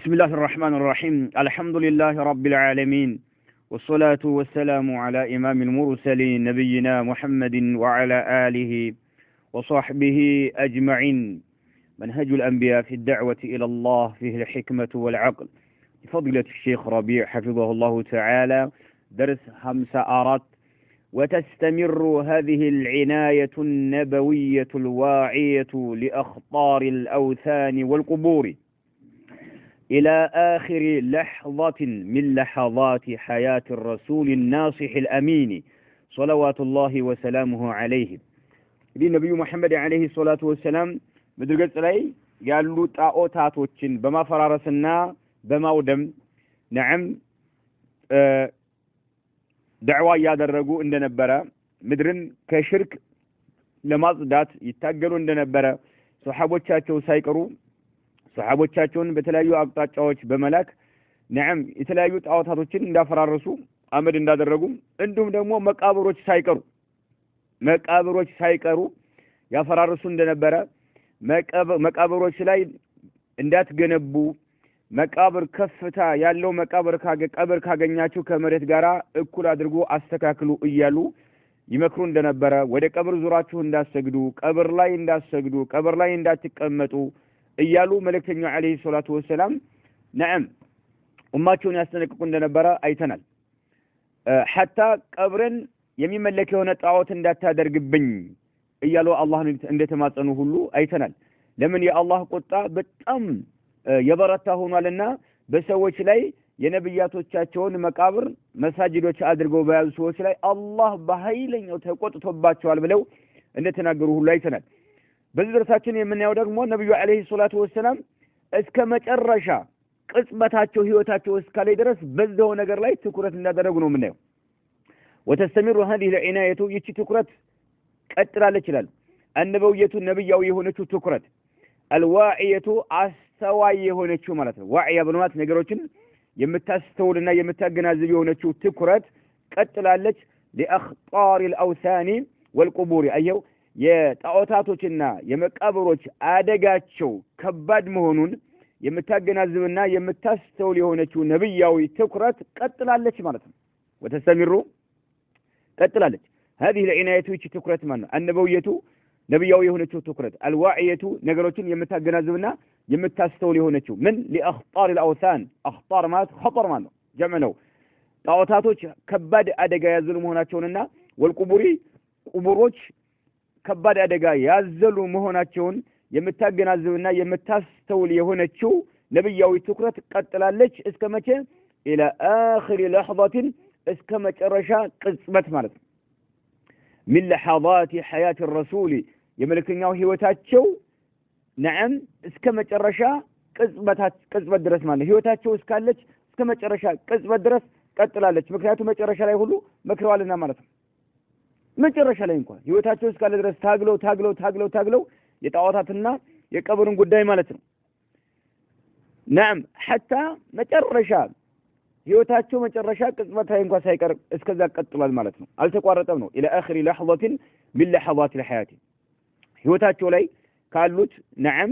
بسم الله الرحمن الرحيم الحمد لله رب العالمين والصلاة والسلام على إمام المرسلين نبينا محمد وعلى آله وصحبه أجمعين منهج الأنبياء في الدعوة إلى الله فيه الحكمة والعقل بفضيلة الشيخ ربيع حفظه الله تعالى درس 5 وتستمر هذه العناية النبوية الواعية لأخطار الأوثان والقبور إلى آخر لحظة من لحظات حياة الرسول الناصح الأمين صلوات الله وسلامه عليه دي النبي محمد عليه الصلاة والسلام بدرجة لي قالوا طاغوتاتوچن بما فرارسنا بما ودم نعم دعوة ያደረጉ እንደነበረ ምድርን ከሽርክ ለማጽዳት ይታገሉ እንደነበረ ሱሐቦቻቸው ሳይቀሩ ሱሐቦቻቸውን በተለያዩ አቅጣጫዎች በመላክ ነዓም የተለያዩ ጣዖታቶችን እንዳፈራረሱ አመድ እንዳደረጉ እንዲሁም ደግሞ መቃብሮች ሳይቀሩ ያፈራረሱ እንደነበረ መቃብሮች ላይ እንዳትገነቡ መቃብር ከፍታ ያለው መቃብር ካገኛችሁ ከመሬት ጋራ እኩል አድርጎ አስተካክሉ እያሉ ይመክሩ እንደነበረ ወደ ቀብር ዙራችሁ እንዳትሰግዱ ቀብር ላይ እንዳትሰግዱ ቀብር ላይ እንዳትቀመጡ እያሉ መልእክተኛው አለይሂ ሰላቱ ወሰለም ነዓም ኡማቸውን ያስጠነቅቁ እንደነበረ አይተናል። حتى ቀብርን የሚመለክ የሆነ ጣዖት እንዳታደርግብኝ እያሉ አላህን እንደተማጸኑ ሁሉ አይተናል። ለምን የአላህ ቁጣ በጣም የበረታ ሆኗልና በሰዎች ላይ የነብያቶቻቸውን መቃብር መሳጅዶች አድርገው በያዙ ሰዎች ላይ አላህ በኃይለኛው ተቆጥቶባቸዋል ብለው እንደተናገሩ ሁሉ አይተናል። በዚህ ደርሳችን የምናየው ደግሞ ነብዩ አለይሂ ሰላቱ ወሰለም እስከ መጨረሻ ቅጽበታቸው ህይወታቸው እስካለ ድረስ በዛው ነገር ላይ ትኩረት እንዳደረጉ ነው የምናየው። وتستمر هذه العناية ይቺ ትኩረት ቀጥላለች ይላል። አንበውየቱ ነብያው የሆነችው ትኩረት الواعية አስተዋይ የሆነችው ማለት ነው። ዋዕያ በማለት ነገሮችን የምታስተውልና የምታገናዝብ የሆነችው ትኩረት ቀጥላለች። لأخطار الأوثان والقبور أيو የጣዖታቶችና የመቃብሮች አደጋቸው ከባድ መሆኑን የምታገናዝብና የምታስተውል የሆነችው ነብያዊ ትኩረት ቀጥላለች ማለት ነው። ወተስተምሩ ቀጥላለች هذه العناية ትኩረት ማለት ነው። አንበውየቱ ነብያዊ የሆነችው ትኩረት الواعية ነገሮችን የምታገናዝብና የምታስተውል የሆነችው ምን لأخطار الأوثان أخطار ማለት خطر ማለት ነው ጀምዕ ነው። ጣዖታቶች ከባድ አደጋ ያዘሉ መሆናቸውንና والقبور ቁቡሮች ከባድ አደጋ ያዘሉ መሆናቸውን የምታገናዝብና የምታስተውል የሆነችው ነብያዊ ትኩረት ቀጥላለች እስከ መቼ الى اخر لحظه እስከ መጨረሻ ቅጽበት ማለት ነው። من لحظات حياة الرسول የመልእክተኛው ህይወታቸው ነዓም እስከ መጨረሻ ቅጽበት ድረስ ማለት ህይወታቸው እስካለች እስከ መጨረሻ ቅጽበት ድረስ ቀጥላለች። ምክንያቱም መጨረሻ ላይ ሁሉ መክረዋልና ማለት ነው። መጨረሻ ላይ እንኳን ህይወታቸው እስካለ ድረስ ታግለው የጣዖታትና የቀብርን ጉዳይ ማለት ነው። ነዓም حتى መጨረሻ ህይወታቸው መጨረሻ ቅጽበት ላይ እንኳን ሳይቀር እስከዛ ቀጥሏል ማለት ነው። አልተቋረጠም ነው الى اخر لحظه من لحظات الحياه ህይወታቸው ላይ ካሉት ነዓም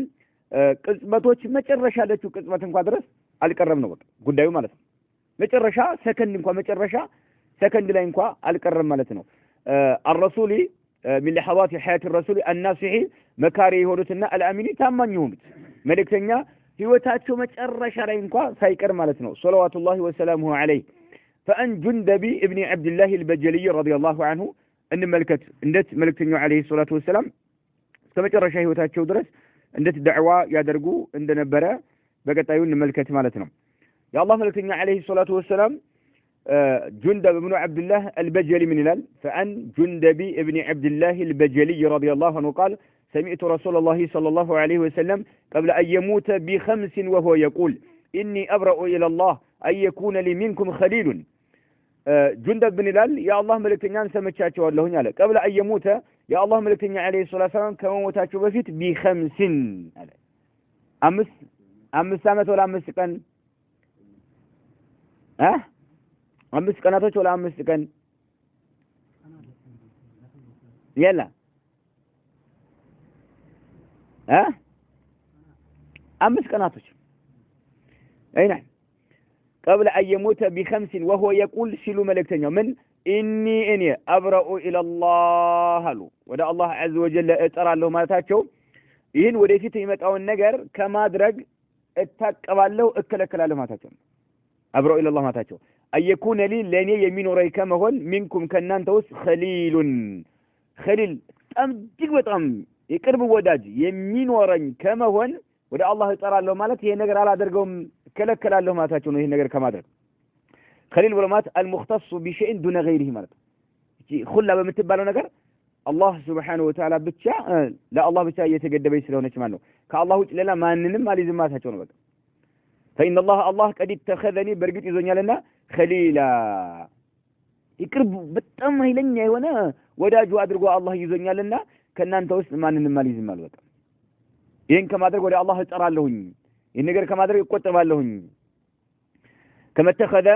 ቅጽበቶች መጨረሻ ለቹ ቅጽበት እንኳን ድረስ አልቀረም ነው በቃ ጉዳዩ ማለት ነው። መጨረሻ ሰከንድ ላይ እንኳን አልቀረም ማለት ነው። الرسول من لحظات حياة الرسول الناصح مكاري يهودتنا الأمين تامن يهودت ملكتنا هيوتاتشو مجرشا رينكوا سايكر مالتنا صلوات الله وسلامه عليه. فأن جندبي ابن عبد الله البجلي رضي الله عنه أن ملكتنا عليه الصلاة والسلام سمجرشا هيوتاتشو درس اندت دعوة يادرقو عندنا برا بقتايون ملكت مالتنا يا الله ملكتنا عليه الصلاة والسلام جندب بن عبد الله البجلي من الال. فأن جندبي ابن عبد الله البجلي رضي الله عنه قال سمعت رسول الله صلى الله عليه وسلم قبل أن يموت ب5 وهو يقول إني أبرأ إلى الله أن يكون لي منكم خليل. جندب بن الال يا الله ملكتنيان سمتشاتشو الله نعلى قبل أن يموت يا الله ملكتني عليه الصلاة والسلام كما موتاتشو بفيت ب5 أمس سامت ولا أمس كان 5 ቀናቶች ወላ 5 ቀን يلا 5 ቀናቶች أي نعم قبل أن يموت ب5 وهو يقول سلو ملكتنيا من إني أبرأ إلى الله ودا الله عز وجل اترى له ما تاتشو ይህን ወደፊት የሚመጣውን ነገር ከማድረግ እታቀባለሁ እከለከላለሁ ማታቸው አብረው ኢላላህ ማታቸው አየኩነ ለኔ የሚኖረኝ ከመሆን ሚንኩም ከናንተ ውስጥ ኸሊል በጣም የቅርብ ወዳጅ የሚኖረኝ ከመሆን ወደ አላህ እጠራለሁ ማለት ይሄ ነገር አላደርገውም እከለከላለሁ ማታቸው ነው ይሄ ነገር ከማድረግ ኸሊል ወለማት المختص بشيء دون غيره ማለት እቺ ሁላ በመትባለው ነገር الله سبحانه وتعالى ብቻ ለአላህ ብቻ እየተገደበች ስለሆነች ማለት ነው ከአላህ ውጭ ሌላ ማንንም አልይዝማታቸው ነው በቃ فإن الله قد اتخذني برغت ይዞኛልና خليلا ይቅርብ በጣም ኃይለኛ የሆነ ወዳጁ አድርጎ አላህ ይዞኛልና ከናንተ ውስጥ ማንንም አልይዝም ማለት በቃ ይሄን ከማድረግ ወደ አላህ እጠራለሁኝ ይሄን ነገር ከማድረግ እቆጠባለሁኝ ከመተኸደ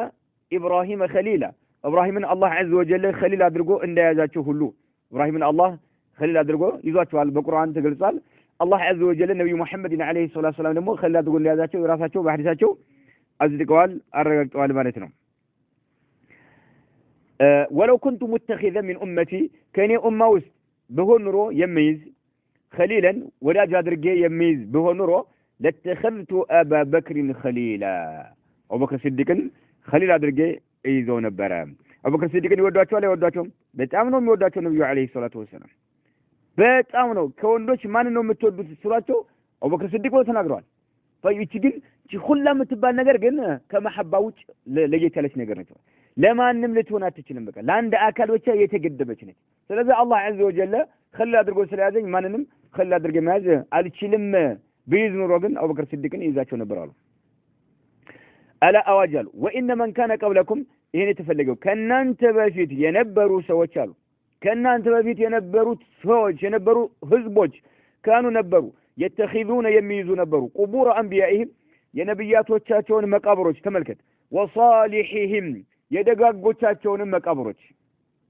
ኢብራሂም خليلا ኢብራሂምን አላህ عز وجل خليل አድርጎ እንደያዛቸው ሁሉ إبراهيم الله خليل أدرجو يزوجوا على القرآن تقول الله عز وجل النبي محمد عليه الصلاة والسلام دمو خليل أدرجو اللي هذا شو راسه شو بحدث شو أزدقوال الرجال مالتنا ولو كنت متخذا من أمتي كان أمة وست بهو نرو يميز خليلا ولا جادرجي يميز بهو نرو لاتخذت أبا بكر خليلا أبو بكر الصديق خليل أدرجي يزون برام أبو بكر الصديق يودعوا ولا يودعوا በጣም ነው የሚወዳቸው ነብዩ አለይሂ ሰላቱ ወሰለም በጣም ነው ከወንዶች ማን ነው የምትወዱት ስሏቸው አቡበክር ሲዲቅ ተናግረዋል ፈይቺ ግን ሁላ የምትባል ነገር ግን ከመሐባ ውጭ ለየት ያለች ነገር ነች ለማንም ልትሆን አትችልም በቃ ለአንድ አካል ብቻ የተገደበች ነች ስለዚህ አላህ عز وجل خلى አድርጎ ስለያዘኝ ማንንም خلى አድርገ መያዝ አልችልም ቢይዝ ኑሮ ግን አቡበክር ሲዲቅን ይዛቸው ነበር አሉ አላ አዋጃሉ ወኢነ መን ካነ ቀብለኩም ይሄን የተፈለገው ከናንተ በፊት የነበሩ ሰዎች አሉ ከናንተ በፊት የነበሩት ሰዎች የነበሩ ህዝቦች ካኑ ነበሩ يتخذون የሚይዙ ነበሩ ቁቡር አንቢያኢህም የነብያቶቻቸውን መቃብሮች ተመልከት ወሳሊሂህም የደጋጎቻቸውን መቃብሮች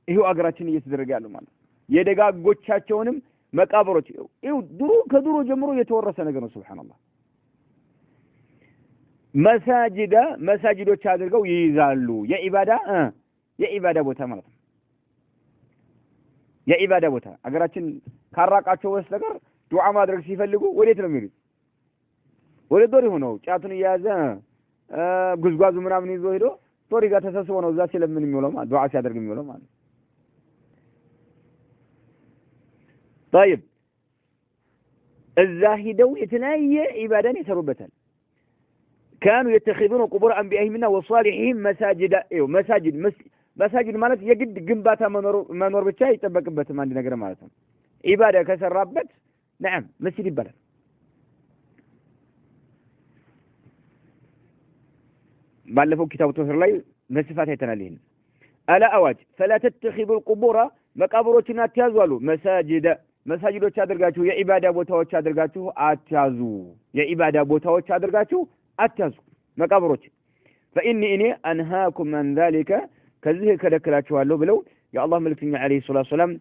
ይሄው አገራችን እየተደረገ ያለው ማለት የደጋጎቻቸውን መቃብሮች ይሄው ድሮ ከድሮ ጀምሮ የተወረሰ ነገር ነው ሱብሃንአላህ መሳጅዶች አድርገው ይይዛሉ የኢባዳ ቦታ ማለት ነው የኢባዳ ቦታ አገራችን ካራቃቸው ወስተቀር ዱዓ ማድረግ ሲፈልጉ ወዴት ነው የሚሉት ወደ ዶሪ ሆነው ጫቱን ያያዘ ጉዝጓዙ ምናምን ይዞ ሄዶ ዶሪ ጋር ተሰብስቦ ነው እዛ ሲለምን የሚውለው ማለት ዱዓ ሲያደርግ የሚውለው ማለት طيب እዛ ሄደው የተለያየ ኢባዳን ይሰሩበታል كانوا يتخذون قبور أنبيائهم وصالحهم مساجد ማለት የግድ ግንባታ መኖር ብቻ ይተበቅበትም አንድ ነገር ማለት ነው ኢባዳ ከሰራበት نعم መስጂድ ይባላል ባለፈው ኪታቡ ተፍሲር ላይ መስፋት አይተናል ይሄን አላ አዋጅ فلا تتخذوا القبور መቃብሮችን አትያዙ መሳጅዶች አድርጋችሁ የኢባዳ ቦታዎች አድርጋችሁ አትያዙ የኢባዳ ቦታዎች አድርጋችሁ አትያዙ መቃብሮች فإني أنهاكم عن ذلك ከዚህ ከለከላችኋለሁ ብለው የአላህ መልእክተኛ አለይሂ ሰላቱ ሰላም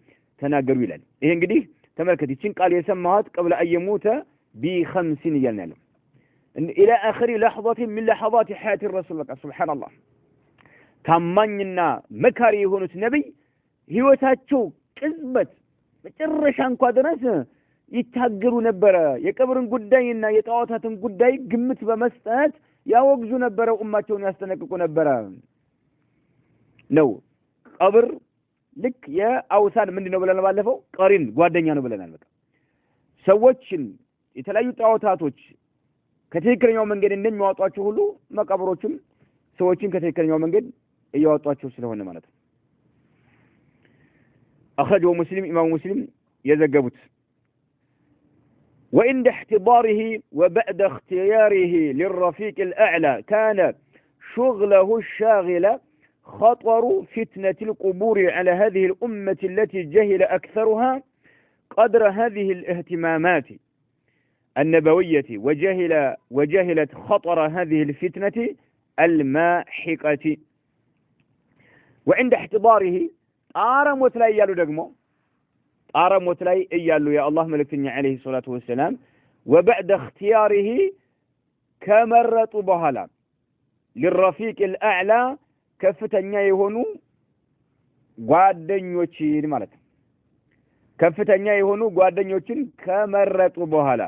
ተናገሩ ይላል ይሄ እንግዲህ ተመልከቱ ይህን ቃል የሰማሁት قبل أن يموت ب5 ይላል إلى آخر لحظة من لحظات حياة الرسول سبحان الله ታማኝና መካሪ የሆኑት ነብይ ህይወታቸው ቅጽበት መጨረሻ እንኳን ድረስ ይታገሩ ነበር የቀብርን ጉዳይና የጣዖታትን ጉዳይ ግምት በመስጠት ያወግዙ ነበር ኡማቸውን ያስተነቅቁ ነበር ነው ቀብር ልክ የአውሳን ምንድነው ብለናል ባለፈው ቀሪን ጓደኛ ነው ብለናል በቃ ሰዎችን የተለያዩ ጣዖታቶች ከትክክለኛው መንገድ እንደሚያወጧቸው ሁሉ መቃብሮችም ሰዎችን ከትክክለኛው መንገድ እያወጧቸው ስለሆነ ማለት ነው أخرجه مسلم إمام مسلم يزجبت وعند احتضاره وبعد اختياره للرفيق الأعلى كان شغله الشاغل خطر فتنة القبور على هذه الأمة التي جهل أكثرها قدر هذه الاهتمامات النبوية وجهلت خطر هذه الفتنة الماحقة وعند احتضاره አረሞት ላይ ያሉ ደግሞ አረሞት ላይ እያሉ ያ አላህ መልእክተኛ አለይሂ ሰላቱ ወሰለም وبعد اختياره ከመረጡ በኋላ للرفيق الأعلى كفتنيا يهونو ጓደኞችን ማለት ነው ከፍተኛ የሆኑ ጓደኞችን ከመረጡ በኋላ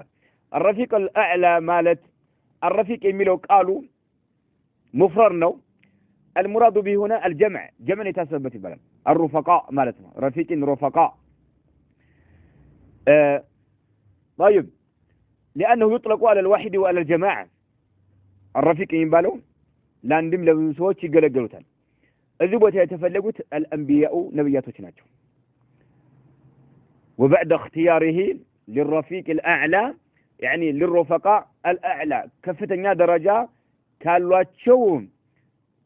الرفيق الأعلى ማለት الرفيق የሚለው ቃሉ مفرد ነው المراد به هنا الجمع جمع يتسبب ይባላል الرفقاء ማለት ነው رفيق رفقاء طيب لأنه يطلق على الواحد وعلى الجماعة الرفيق የሚባለው ለአንድም ለብዙ ሰዎች ይገለገሉታል እዚህ ቦታ የተፈለጉት الأنبياء ነብያቶች ናቸው وبعد اختياره للرفيق الأعلى يعني للرفقاء الأعلى كفتኛ ደረጃ ካሏቸው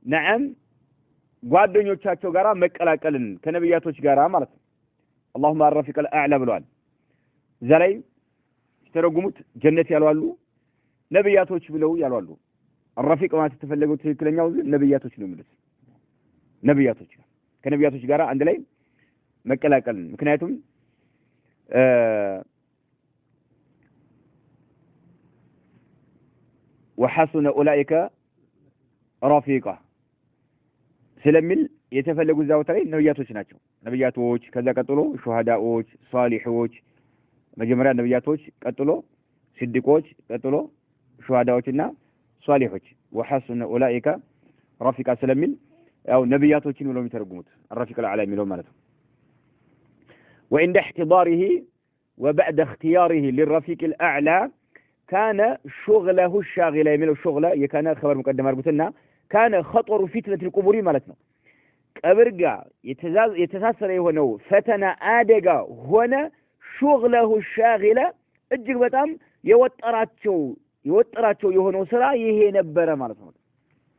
نعم ጓደኞቻቸው ጋራ መቀላቀልን ከነብያቶች ጋራ ማለት ነው اللهم الرفيق الأعلى ብለዋል ዘላይ ተረጉሙት ጀነት ያሏሉ ነብያቶች ብለው ያሏሉ الرفيق ማለት ተፈለገው ትክክለኛው ነብያቶች ነው የሚሉት ነብያቶች ከነብያቶች ጋራ አንድ ላይ መቀላቀልን ምክንያቱም وحسن أولئك رفيقا ስለሚል የተፈለጉ ዛውታ ላይ ነብያቶች ናቸው ነብያቶች ከዛ ቀጥሎ ሹሃዳዎች ሷሊሖች መጀመሪያ ነብያቶች ቀጥሎ ሲድቆች ቀጥሎ ሹሃዳዎችና ሷሊሖች وحسن أولئك رفيقا ስለሚል ያው ነብያቶችን ብለው የሚተረጉሙት الرفيق الأعلى የሚለው ማለት ነው وعند احتضاره وبعد اختياره للرفيق الأعلى كان شغله الشاغل يميل الشغل يكان خبر مقدم ارغتنا كان خطر فتنة القبور مالتنا قبرغا يتساسر يهونو فتنا ادغا هنا شغله الشاغل እጅግ በጣም የወጠራቸው የሆነው ስራ ይሄ ነበር ማለት ነው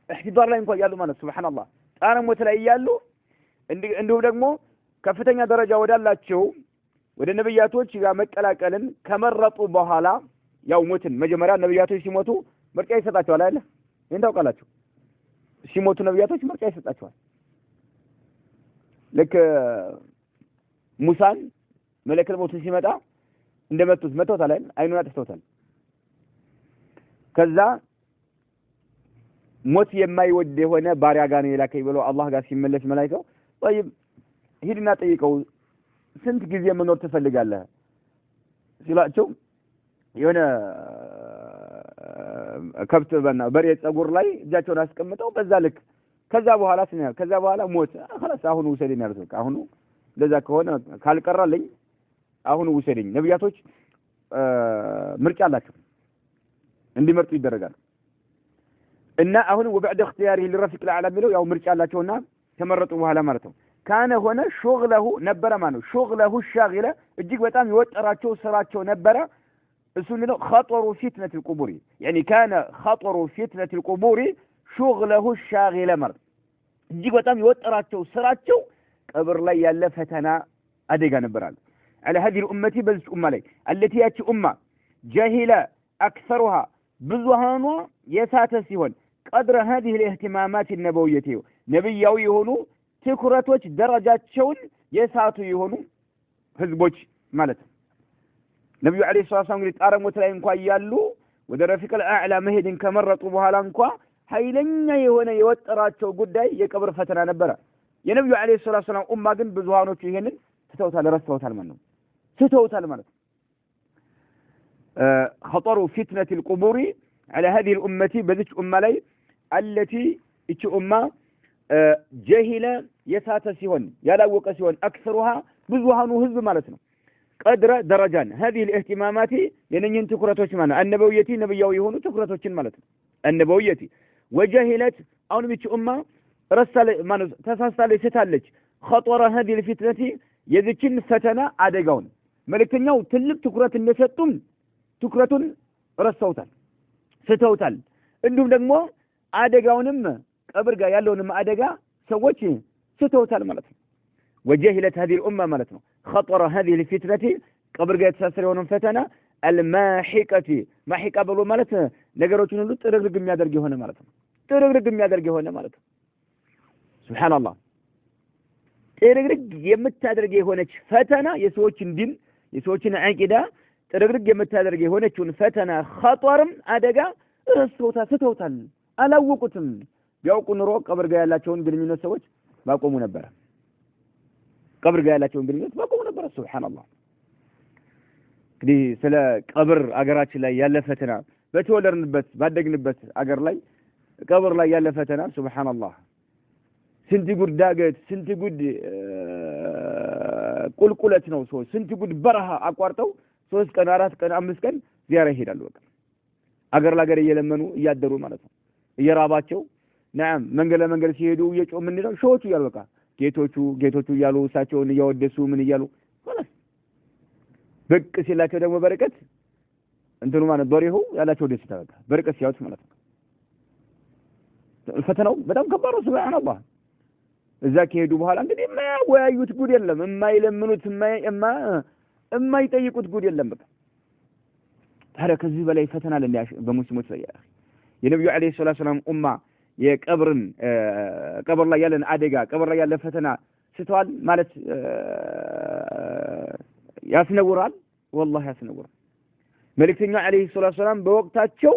احتضار ላይ እንኳን ያሉ ማለት سبحان الله ጣረ ሞት ላይ ያሉ እንዲሁ ደግሞ ከፍተኛ ደረጃ ወዳላቸው ወደ ነብያቶች ጋር መቀላቀልን ከመረጡ በኋላ ያው ሞትን መጀመሪያ ነብያቶች ሲሞቱ ምርጫ ይሰጣቸዋል አይደል እንታው ቃላችሁ ሲሞቱ ነብያቶች ምርጫ ይሰጣቸዋል ለከ ሙሳን መለከል ሞት ሲመጣ እንደመቱት መተውታል አይደል አይኑን አጥፍተውታል ከዛ ሞት የማይወድ የሆነ ባሪያ ጋር ነው የላከኝ ብሎ አላህ ጋር ሲመለስ መላእክቱ طيب ሂድና ጠይቀው ስንት ጊዜ መኖር ትፈልጋለህ ሲላቸው የሆነ ከብት በሬ ጸጉር ላይ እጃቸውን አስቀምጠው በዛ ልክ ከዛ በኋላ ሞት خلاص አሁን ውሰደኝ ያሉት አሁን ለዛ ከሆነ ካልቀራልኝ አሁን ውሰደኝ ነብያቶች ምርጫ አላቸው እንዲመርጡ ይደረጋል እና አሁን وبعد اختياره للرفيق الاعلى የሚለው ያው ምርጫ አላቸውና ተመረጡ በኋላ ማለት ነው كان هنا شغله نبره ማነው شغله الشاغله እጅግ በጣም ይወጠራቸው ስራቸው ነበረ እሱ ነው خطر فتنة القبور يعني كان خطر فتنة القبور شغله الشاغله ማለት እጅግ በጣም ይወጠራቸው ስራቸው ቀብር ላይ ያለ ፈተና አደጋ ነበራል على هذه الامه بس امه ላይ التي ياتي امه جاهله اكثرها ብዙሃኑ የሳተ ሲሆን قدر هذه الاهتمامات النبويه ነብያዊ የሆኑ ትኩረቶች ደረጃቸውን የሳቱ የሆኑ ህዝቦች ማለት ነብዩ አለይሂ ሰላም እንግዲህ ጣረ ሞት ላይ እንኳን ያሉ ወደ ረፊቅ الأعلى መሄድን ከመረጡ በኋላ እንኳን ኃይለኛ የሆነ የወጠራቸው ጉዳይ የቀብር ፈተና ነበረ የነብዩ አለይሂ ሰላም ኡማ ግን ብዙሃኖቹ ይሄንን ረስተውታል ማለት ነው خطر فتنة القبور على هذه الأمة بذلك أمة لي التي إيش أمة جاهلة يساتسيون يلاوقسيون أكثرها بزوهانو هزب مالتنا قدر درجان هذه الاهتمامات ينين تكرتوش معنا النبويتي نبيوي هونو تكرتوش مالتنا النبويتي وجاهلت أو نبيش أمة رسال مانو تساسال ستالج خطر هذه الفتنة يذكين فتنة عدقون ملكتنيو تلك تكرت النسطم تكرتون رسوتال ستوتال عندهم دقمو عدقونم قبر قا يالونم عدقا سوتش ستوتال مالتنا وجهلت هذه الأمة مالتنا خطر هذه الفتنة قبر قا يتساسرونم فتنة الماحقة ماحقة بلو مالتنا نقروتون اللو ترغرق ميادرقي هنا مالتنا سبحان الله ترغرق يمتادرقي هنا فتنة يسوتشن دين يسوتشن عقيدة ترغرق يمتادرقي هنا فتنة خطرم عدقا ستوتال ألاوقتم ቢያውቁ ኑሮ ቀብር ጋር ያላቸውን ግንኙነት ሰዎች ማቆሙ ነበር። ቀብር ጋር ያላቸውን ግንኙነት ማቆሙ ነበር። ሱብሃንአላህ። እንግዲህ ስለ ቀብር አገራችን ላይ ያለ ፈተና በተወለድንበት ባደግንበት አገር ላይ ቀብር ላይ ያለ ፈተና ሱብሃንአላህ ስንት ጉድ ዳገት ስንት ጉድ ቁልቁለት ነው። ሰው ስንት ጉድ በረሃ አቋርጠው 3 ቀን 4 ቀን 5 ቀን ዚያራ ይሄዳሉ። በቃ አገር ለአገር እየለመኑ እያደሩ ማለት ነው። እየራባቸው ነዓም መንገድ ለመንገድ ሲሄዱ እየጮሁ ምን ነው ሾዎቹ እያሉ በቃ ጌቶቹ እያሉ እሳቸውን እያወደሱ ምን እያሉ ማለት በቅ ሲላቸው ደግሞ በረከት እንትኑ ማለት በሪሁ ያላቸው ደስታ በቃ በረከት ሲያዩት ማለት ነው። ፈተናው በጣም ከባድ ነው። ሱብሃንአላህ። እዛ ከሄዱ በኋላ እንግዲህ የማያወያዩት ጉድ የለም፣ የማይለምኑት የማይጠይቁት ጉድ የለም። በቃ ታዲያ ከዚህ በላይ ፈተና ለሚያሽ በሙስሊሞች ላይ የነብዩ አለይሂ ሰላቱ ሰላም ኡማ የቀብርን ቀብር ላይ ያለን አደጋ ቀብር ላይ ያለ ፈተና ስተዋል ማለት ያስነውራል። والله ያስነውራል። መልእክተኛው አለይሂ ሰላቱ ሰላም በወቅታቸው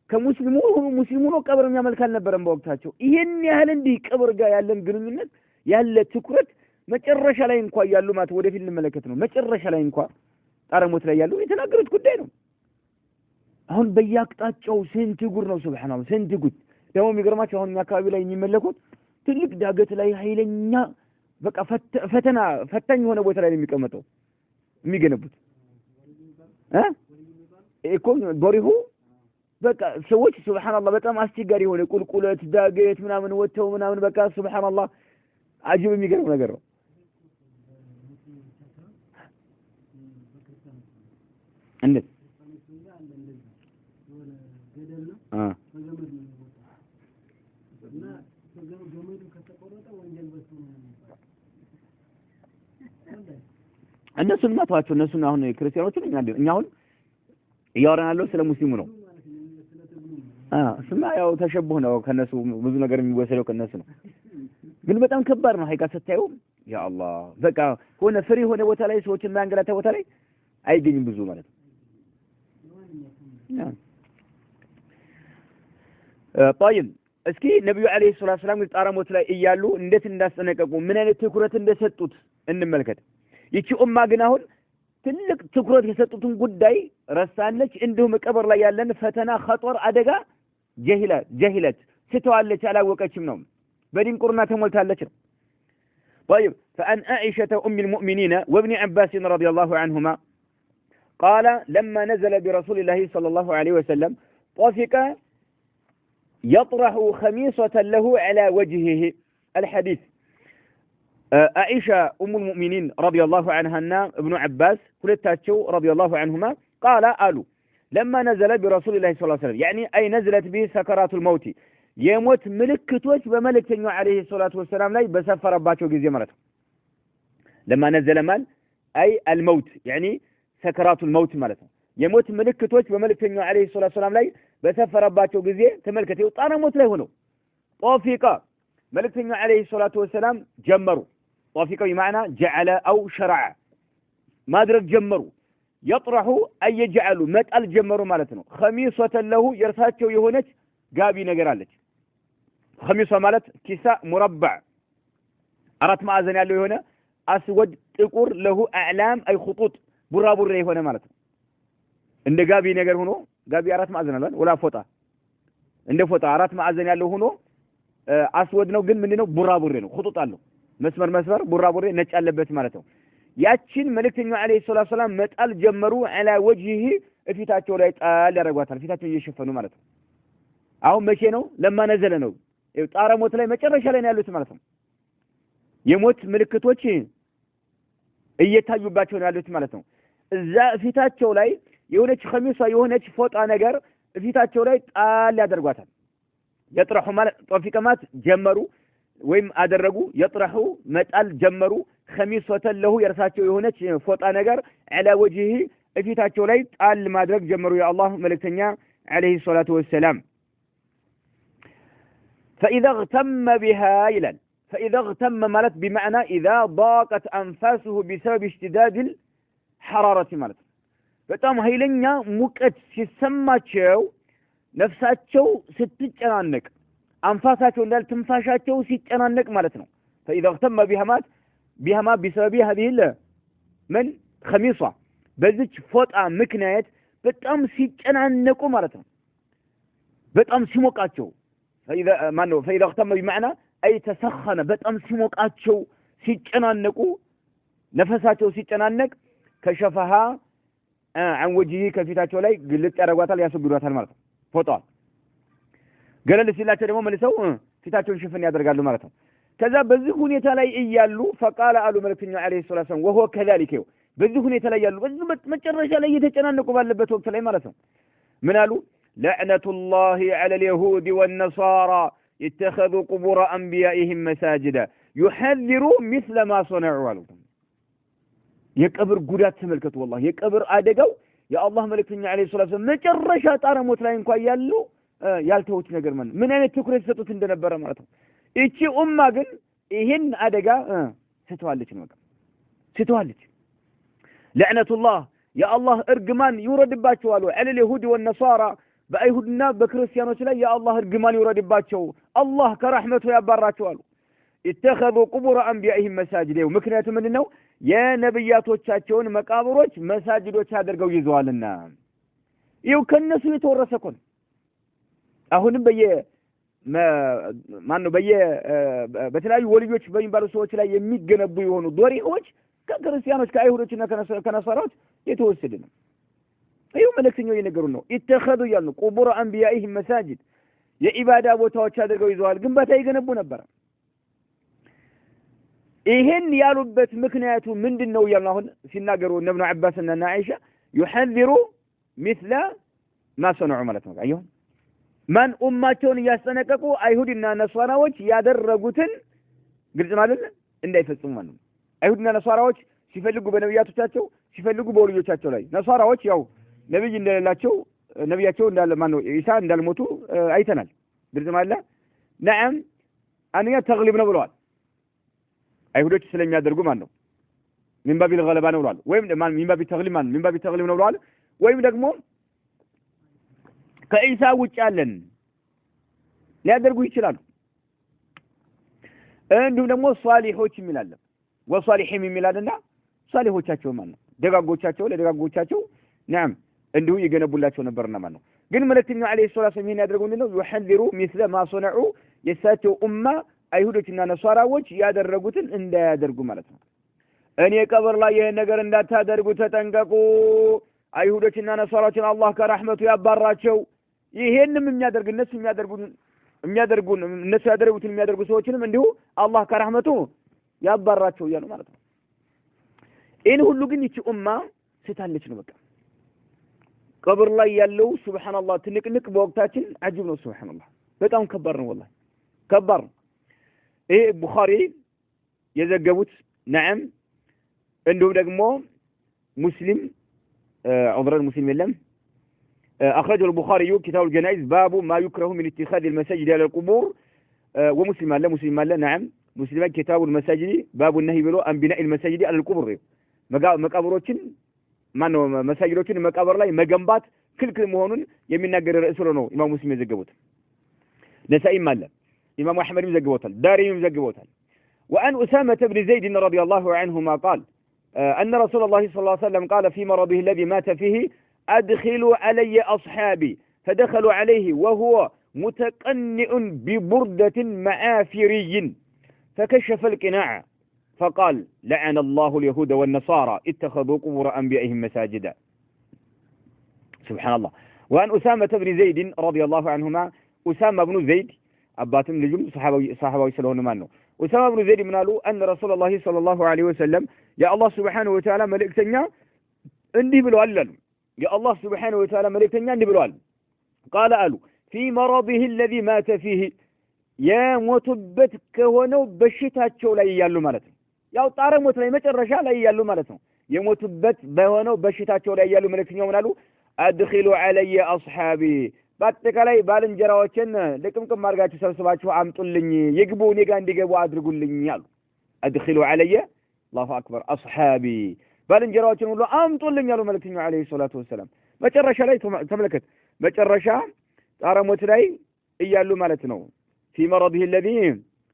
ከሙስሊሙ ነው ቀብር የሚያመልክ አልነበረም በወቅታቸው። ይሄን ያህል እንዲህ ቀብር ጋር ያለን ግንኙነት ያለ ትኩረት መጨረሻ ላይ እንኳን ያሉ ማለት ወደፊት እንመለከት ነው። መጨረሻ ላይ እንኳን ጣረሞት ላይ ያሉ የተናገሩት ጉዳይ ነው። አሁን በየአቅጣጫው ስንት ጉድ ነው። ሱብሃንአላህ ስንት ጉድ ደግሞ የሚገርማቸው አሁን አካባቢ ላይ የሚመለኩት ትልቅ ዳገት ላይ ኃይለኛ በቃ ፈታኝ የሆነ ቦታ ላይ የሚቀመጠው የሚገነቡት እኮ ጎሪሁ በቃ ሰዎች ሱብሃንአላህ በጣም አስቸጋሪ የሆነ ቁልቁለት ዳገት ምናምን ወጥተው ምናምን በቃ ሱብሃንአላህ አጅብ የሚገርም ነገር ነው። እንዴት እነሱን ማጥዋቸው እነሱን አሁን ክርስቲያኖችን እኛ አሁን እያወራን ያለው ስለ ሙስሊሙ ነው። ስማ ያው ተሸብሁ ነው ከነሱ ብዙ ነገር የሚወሰደው ከነሱ ነው። ግን በጣም ከባድ ነው ሀይቃ ስታዩ ያ አላህ በቃ ሆነ ፍሪ ሆነ ቦታ ላይ ሰዎችን ማንገላታ ቦታ ላይ አይገኝም ብዙ ማለት ነው። طيب እስኪ ነብዩ አለይሂ ሰላቱ ሰላም ጣረሞት ላይ እያሉ እንዴት እንዳስጠነቀቁ ምን አይነት ትኩረት እንደሰጡት እንመልከት። ይቺ ኡማ ግን አሁን ትልቅ ትኩረት የሰጡትን ጉዳይ ረሳለች። እንዲሁም ቀብር ላይ ያለን ፈተና ኸጦር አደጋ ጀሂለት ስተዋለች አላወቀችም ነው። በድንቁርና ተሞልታለች ነው። طيب فأن عائشة أم المؤمنين وابن عباس رضي الله عنهما قال لما نزل برسول الله صلى الله عليه وسلم طفق يطرح خميصة له على وجهه. الحديث عائشة أم المؤمنين رضي الله عنها ابن عباس كلتاتشو رضي الله عنهما قال قالوا لما نزل برسول الله صلى الله عليه وسلم يعني أي نزلت به سكرات الموت يموت ملكتوش بملكتنو عليه الصلاة والسلام لا بسفر باتشو جزي مرته. لما نزل مال أي الموت يعني سكرات الموت مرته يموت ملكتوش بملكتنو عليه الصلاة والسلام لا بسفر باتشو جزي تملكتي وطانا موت لا هنا طافقا ملكتنو عليه الصلاة والسلام جمروا. طافقا بمعنى جعل أو شرع ما درك جمروا يطرح أي يجعلوا متأل جمروا مالتنا خميصة له يرساتشو يهونج قابي نقرالج. خميصة مالت كساء مربع أرات معزن يالو هنا أسود تقور له أعلام أي خطوط برابر ريه هنا مالتنا عند قابي نقر هنا قابي أرات معزن الان ولا فوطة عند فوطة أرات معزن يالو هنا أسود نو قل منه برابر ريه خطوط له مسمر برابر ريه نجعل لبس مالتنا ያችን መልእክተኛው አለይሂ ሰላቱ ሰላም መጣል ጀመሩ። على وجهه እፊታቸው ላይ ጣል ያረጋታል። ፊታቸው እየሸፈኑ ማለት ነው። አሁን መቼ ነው? ለማ ነዘለ ነው። ጣረሞት ላይ መጨረሻ ላይ ነው ያሉት ማለት ነው። የሞት ምልክቶች እየታዩባቸው ነው ያሉት ማለት ነው። እዛ ፊታቸው ላይ የሆነች ኸሚሷ የሆነች ፎጣ ነገር ፊታቸው ላይ ጣል ያደርጓታል። يطرح ማለት ጦፊቀማት ጀመሩ ወይም አደረጉ። يطرح መጣል ጀመሩ። خميصة له يرساتشو يهونج فوطا نجر على وجهه افيتاتشو لاي طال مادرك جمروا يا الله ملكتنيا عليه الصلاة والسلام. فإذا اغتم بها إلى فإذا اغتم مالت بمعنى إذا ضاقت أنفاسه بسبب اشتداد الحرارة مالت በጣም ኃይለኛ ሙቀት ሲሰማቸው ነፍሳቸው ስትጨናነቅ አንፋሳቸው እንዳል ትንፋሻቸው ሲጨናነቅ ማለት ነው فإذا اغتم بهما بسبب هذه من خميصة በዚች ፎጣ ምክንያት በጣም ሲጨናነቁ ማለት ነው በጣም ሲሞቃቸው فإذا اغتم بمعنى أي تسخن በጣም ሲሞቃቸው ሲጨናነቁ ነፈሳቸው ሲጨናነቅ كشفها عن وجهه ከፊታቸው ላይ ግልጥ ያደርጓታል ያስወግዷታል ማለት ነው ፎጣው ገለል ሲላቸው ደግሞ መልሰው ፊታቸውን ሽፍን ያደርጋሉ ማለት ነው ከዛ በዚህ ሁኔታ ላይ እያሉ فقال አሉ መልእክተኛው አለይሂ ሰላቱ وهو كذلك በዚህ ሁኔታ ላይ ያሉ በዚህ መጨረሻ ላይ እየተጨናነቁ ባለበት ወቅት ላይ ማለት ነው ምን አሉ لعنة الله على اليهود والنصارى اتخذوا قبور أنبيائهم مساجدا يحذروا مثل ما صنعوا አሉ የቀብር ጉዳት ተመልከቱ والله የቀብር አደጋው የአላህ መልእክተኛ አለይሂ ሰላቱ መጨረሻ ጣረሞት ላይ እንኳን ያሉ ያልተውት ነገር ማለት ምን አይነት ትኩረት ሰጡት እንደነበረ ማለት ነው እቺ ኡማ ግን ይሄን አደጋ ስተዋለች ነው ስተዋለች لعنة الله يا الله ارجمان يوردባቸው አሉ على اليهود والنصارى በአይሁድና በክርስቲያኖች ላይ يا الله ارجمان يوردባቸው الله ከረህመቱ ያባራቸው አሉ اتخذوا قبور انبيائهم مساجدا ምክንያቱም ምንድነው የነብያቶቻቸውን መቃብሮች መሳጅዶች አድርገው ይዘዋልና ይው ከነሱ የተወረሰ ኮን አሁንም በተለያዩ ወልዮች በሚባሉ ሰዎች ላይ የሚገነቡ የሆኑ ዶሪዎች ከክርስቲያኖች ከአይሁዶችና ከነሳራዎች የተወሰደ ነው ይው መልእክተኛው የነገሩ ነው اتخذوا ያሉ قبور انبيائهم مساجد የኢባዳ ቦታዎች አድርገው ይዘዋል ግንባታ ይገነቡ ነበር ይሄን ያሉበት ምክንያቱ ምንድነው ያለው አሁን ሲናገሩ ኢብኑ አባስ እና አይሻ يحذروا مثل ما صنعوا ማለት ነው አይሁን ማን ኡማቸውን ያስጠነቀቁ አይሁድና ነሷራዎች ያደረጉትን ግልጽ ማለት እንዳይፈጽሙ ማለት ነው አይሁድና ነሷራዎች ሲፈልጉ በነብያቶቻቸው ሲፈልጉ በወልዮቻቸው ላይ ነሷራዎች ያው ነብይ እንደሌላቸው ነብያቸው እንዳለ ማን ነው ኢሳ እንዳልሞቱ አይተናል ግልጽ ማለት ነዓም አንያ ተግሊብ ነው ብለዋል አይሁዶች ስለሚያደርጉ ማለት ነው ሚንባቢ الغلبة ነው ብለዋል ወይም ማን ሚንባቢ ተግሊብ ማን ሚንባቢ ተግሊብ ነው ብለዋል ወይም ደግሞ ከኢሳ ውጭ ያለን ሊያደርጉ ይችላሉ እንዲሁም ደግሞ ሷሊሆች የሚላል ወሷሊሂም የሚላልና ሷሊሆቻቸው ማለት ነው ደጋጎቻቸው ለደጋጎቻቸው نعم እንዲሁ ይገነቡላቸው ነበርና ማለት ነው ግን መልእክተኛው አለይሂ ሰላቱ ወሰለም ያደርጉ እንደው يحذروا مثل ما صنعوا የሳቸው ኡማ አይሁዶችና ነሷራዎች ያደረጉትን እንዳያደርጉ ማለት ነው እኔ ቀብር ላይ ይሄን ነገር እንዳታደርጉ ተጠንቀቁ አይሁዶችና ነሷራዎችን አላህ ከረህመቱ ያባራቸው ይሄንም የሚያደርጉ እነሱ ያደረጉትን የሚያደርጉ ሰዎችንም እንዲሁ አላህ ከረህመቱ ያባራቸው ይያሉ ማለት ነው ይሄን ሁሉ ግን ይቺ ኡማ ስታለች ነው በቃ ቀብር ላይ ያለው ሱብሃንአላህ ትንቅንቅ በወቅታችን አጅብ ነው ሱብሃንአላህ በጣም ከባድ ነው والله ከባድ ይሄ ቡኻሪ የዘገቡት ነዓም እንዲሁም ደግሞ ሙስሊም عذرا المسلم يلم أخرجه البخاري كتاب الجنائز باب ما يكره من اتخاذ المساجد على القبور ومسلم الله نعم مسلم كتاب المساجد باب النهي بلو أن بناء المساجد على القبور مقابروችን ማን ነው መሳጅዶችን መቃብር ላይ መገንባት ክልክል መሆኑን የሚናገር ርዕስ ነው ኢማም ሙስሊም የዘገቡት ነሳኢም አለ ኢማም አህመድ ዘግቦታል ዳሪም ዘግቦታል وأن أسامة بن زيد رضي الله عنهما قال أن رسول الله صلى الله عليه وسلم قال في مرضه الذي مات فيه أدخلوا علي أصحابي فدخلوا عليه وهو متقنع ببردة معافري فكشف القناع فقال لعن الله اليهود والنصارى اتخذوا قبور أنبيائهم مساجدا سبحان الله وأن أسامة بن زيد رضي الله عنهما أسامة بن زيد أباتم نجم صحابي سلون مانو أسامة بن زيد منالو أن رسول الله صلى الله عليه وسلم يا الله سبحانه وتعالى ملك تنيا اندي بلوال يا الله سبحانه وتعالى ملك تنيا اندي بلوال قال قالوا في مرضه الذي مات فيه يا متبت كهونو بشتاچو ላይ ያሉ ማለት ነው ያው ጣረሞት ላይ መጨረሻ ላይ ያሉ ማለት ነው የሞቱበት በሆነው በሽታቸው ላይ ያሉ መልእክተኛው ምናሉ أدخلوا علي أصحابي በአጠቃላይ ባልንጀራዎችን ለቅምቅም አድርጋችሁ ሰብስባችሁ አምጡልኝ ይግቡ እኔ ጋር እንዲገቡ አድርጉልኝ አሉ أدخلوا علي الله أكبر أصحابي ባልንጀራዎችን ሁሉ አምጡልኝ አሉ መልእክተኛው አለይሂ ሰላቱ ወሰለም መጨረሻ ላይ ተመለከት መጨረሻ ጣረሞት ላይ እያሉ ማለት ነው في مرضه الذي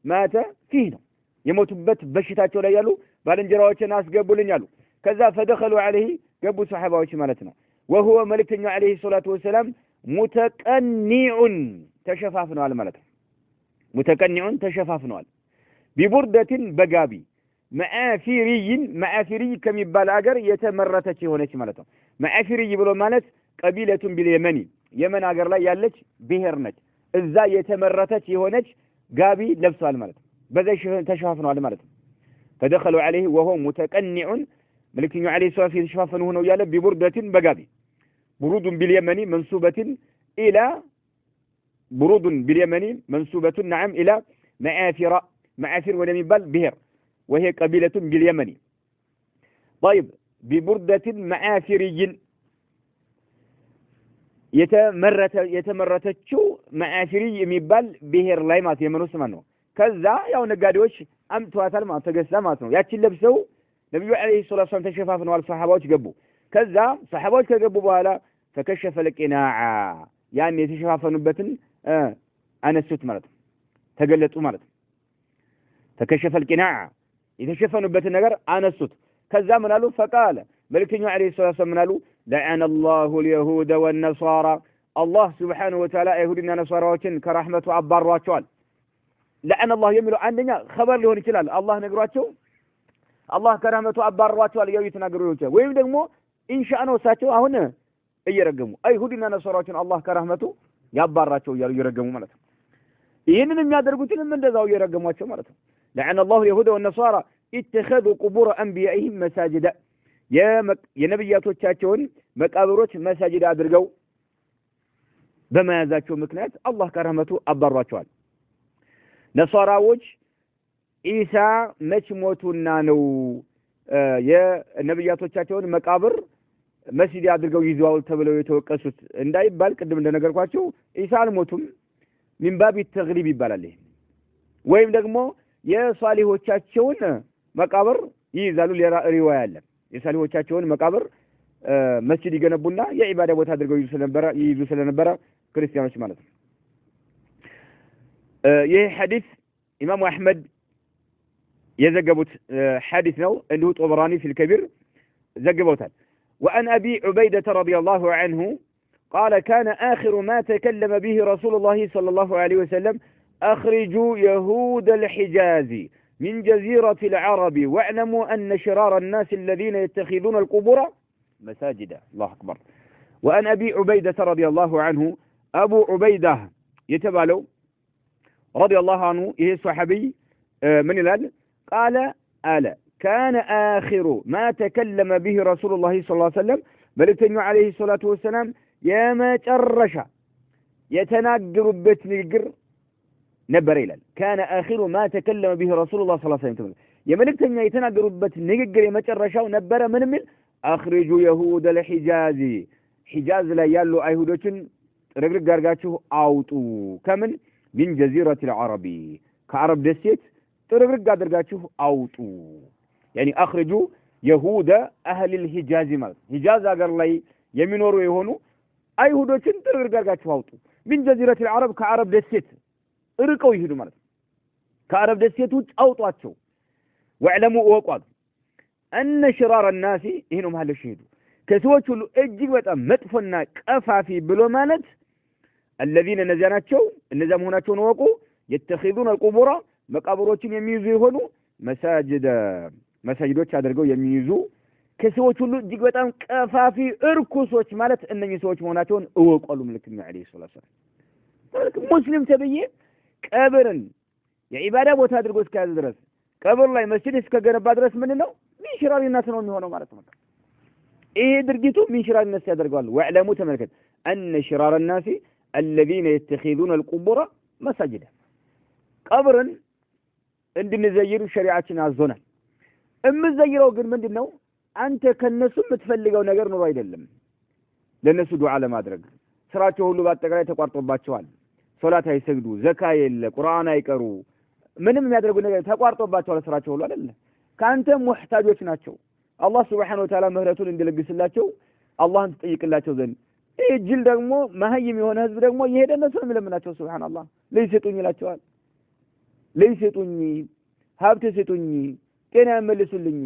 مات فيه ነው የሞቱበት በሽታቸው ላይ ያሉ ባልንጀራዎችን አስገቡልኝ አሉ ከዛ فدخلوا عليه ገቡ ሱሐባዎች ማለት ነው وهو መልእክተኛው عليه الصلاه والسلام متقنع ተሸፋፍነዋል ማለት ነው متقنع ተሸፋፍነዋል ببردة በጋቢ معافري ከሚባል ሀገር የተመረተች የሆነች ማለት ነው معافري ብሎ ማለት ቀቢለቱ باليمن የመን ሀገር ላይ ያለች ብሔር ነች እዛ የተመረተች የሆነች ጋቢ ለብሷል ማለት ነው በዚህ ተሸፋፍነዋል ማለት ነው فدخلوا عليه وهو متقنع ملكني عليه الصلاه والسلام يشفافنه ነው ያለ ببردة በጋቢ برود باليمن منسوبة الى برود باليمن منسوبة نعم الى معافر ولم يبال بهر وهي قبيلة باليمن طيب ببردة معافري የተመረተችው معافري የሚባል ብሔር ላይ ማለት የመኑስ ማለት ነው ከዛ ያው ነጋዴዎች አምጥቷታል ማለት ተገሳ ማለት ነው ያቺን ለብሰው ነብዩ አለይሂ ሰላቱ ወሰለም ተሸፋፍነዋል ሱሐባዎች ገቡ ከዛ ሱሐባዎች ከገቡ በኋላ ተከሸፈ ለቂናዓ ያን የተሸፋፈኑበትን አነሱት ማለት ነው ተገለጡ ማለት ነው ተከሸፈ ለቂናዓ የተሸፈኑበትን ነገር አነሱት ከዛ ምን አሉ فقال መልእክተኛው አለይሂ ሰላቱ ወሰለም ምን አሉ لعن الله اليهود والنصارى الله سبحانه وتعالى يهودنا نصاراዎችን ከራህመቱ አባሯቸዋል لعن الله የሚለው አንደኛ خبر ሊሆን ይችላል አላህ ነግሯቸው አላህ ከራህመቱ አባሯቸዋል ያው የተናገሩት ወይም ደግሞ ኢንሻአላህ ነው እሳቸው አሁን እየረገሙ አይሁድና ነصاراዎችን አላህ ከራህመቱ ያባራቸው እያሉ እየረገሙ ማለት ነው ይሄንን የሚያደርጉትንም እንደዛው እየረገሟቸው ማለት ነው لعن الله اليهود والنصارى اتخذوا قبور انبيائهم مساجد የነብያቶቻቸውን መቃብሮች መሳጅድ አድርገው በመያዛቸው ምክንያት አላህ ከራህመቱ አባሯቸዋል ነሷራዎች ኢሳ መች ሞቱና ነው የነብያቶቻቸውን መቃብር መስጂድ አድርገው ይዘዋል ተብለው የተወቀሱት እንዳይባል ቅድም እንደነገርኳቸው ኢሳ አልሞቱም ሚንባብ ተግሊብ ይባላል ወይም ደግሞ የሷሊሆቻቸውን መቃብር ይይዛሉ ሪዋያ አለ የሷሊሆቻቸውን መቃብር መስጂድ ይገነቡና የኢባዳ ቦታ አድርገው ይይዙ ስለነበረ ክርስቲያኖች ማለት ነው ይህ ሐዲስ ኢማሙ አህመድ የዘገቡት ሐዲስ ነው እንዲሁ ጦበራኒ في الكبير ዘግበውታል وعن أبي عبيدة رضي الله عنه قال كان آخر ما تكلم به رسول الله صلى الله عليه وسلم أخرجوا يهود الحجاز من جزيرة العرب واعلموا أن شرار الناس الذين يتخذون القبور مساجدا الله أكبر وأن أبي عبيدة رضي الله عنه أبو عبيدة يتبالو رضي الله عنه إيه صحابي من الآن قال كان آخر ما تكلم به رسول الله صلى الله عليه وسلم بلتنو عليه الصلاة والسلام يا ما ترشا يتناقر بتنقر نبر إلال كان آخر ما تكلم به رسول الله صلى الله عليه وسلم يا ملكتنو يتناقر بتنقر يا ما ترشا ونبر من أخرجوا يهود الحجاز حجاز لا يالو أيهودوشن رقرق قارقاتشو أوتو كمن من جزيرة العربي كعرب دسيت رقرق قارقاتشو أوتو يعني أخرجوا يهود أهل الحجاز مال حجاز أقر لي يمنورو يهونو أيهودوشن رقرق قارقاتشو أوتو من جزيرة العرب كعرب دسيت رقو يهدو مال كعرب دسيت أوتواتشو واعلموا وقعد أن شرار الناس هنا محل الشهيد كسوات له أجيب مدفنا كفافي بلو مالت الذين نزاناتشو النزام هناتشو نوقو يتخذون القبور مقابروتين يميزو يهونو مساجدوች አድርገው የሚይዙ ከሰዎች ሁሉ እጅግ በጣም ቀፋፊ እርኩሶች ማለት እነኚህ ሰዎች መሆናቸውን እወቁ መልእክተኛው አለይሂ ሰላቱ ወሰለም ሙስሊም ተብዬ ቀብርን የኢባዳ ቦታ አድርጎ እስከያዘ ድረስ ቀብር ላይ መስጂድ እስከገነባ ድረስ ምን ነው ሚሽራሪነት ነው የሚሆነው ማለት ነው ይሄ ድርጊቱ ሚሽራሪነት ያደርጋሉ ወዕለሙ ተመልከት أن شرار الناس الذين يتخذون القبور مساجدا ቀብርን እንድንዘይሩ ሸሪዓችን አዞናል እምዘይረው ግን ምንድነው አንተ ከነሱ የምትፈልገው ነገር ነው አይደለም ለነሱ ዱዓ ለማድረግ ስራቸው ሁሉ በአጠቃላይ ተቋርጦባቸዋል ሶላት አይሰግዱ ዘካ የለ ቁርአን አይቀሩ ምንም የሚያደርጉ ነገር ተቋርጦባቸዋል ስራቸው ሁሉ አይደለም ካንተ ሙህታጆች ናቸው አላህ Subhanahu Wa Ta'ala ምህረቱን እንዲለግስላቸው አላህን ተጠይቅላቸው ዘንድ እጅል ደግሞ መሀይም የሆነ ህዝብ ደግሞ ይሄደ እነሱን ለምናቸው ሱብሃንአላህ ለይሰጡኝ ይላቸዋል ልጅ ስጡኝ ሀብት ስጡኝ ጤና መልሱልኝ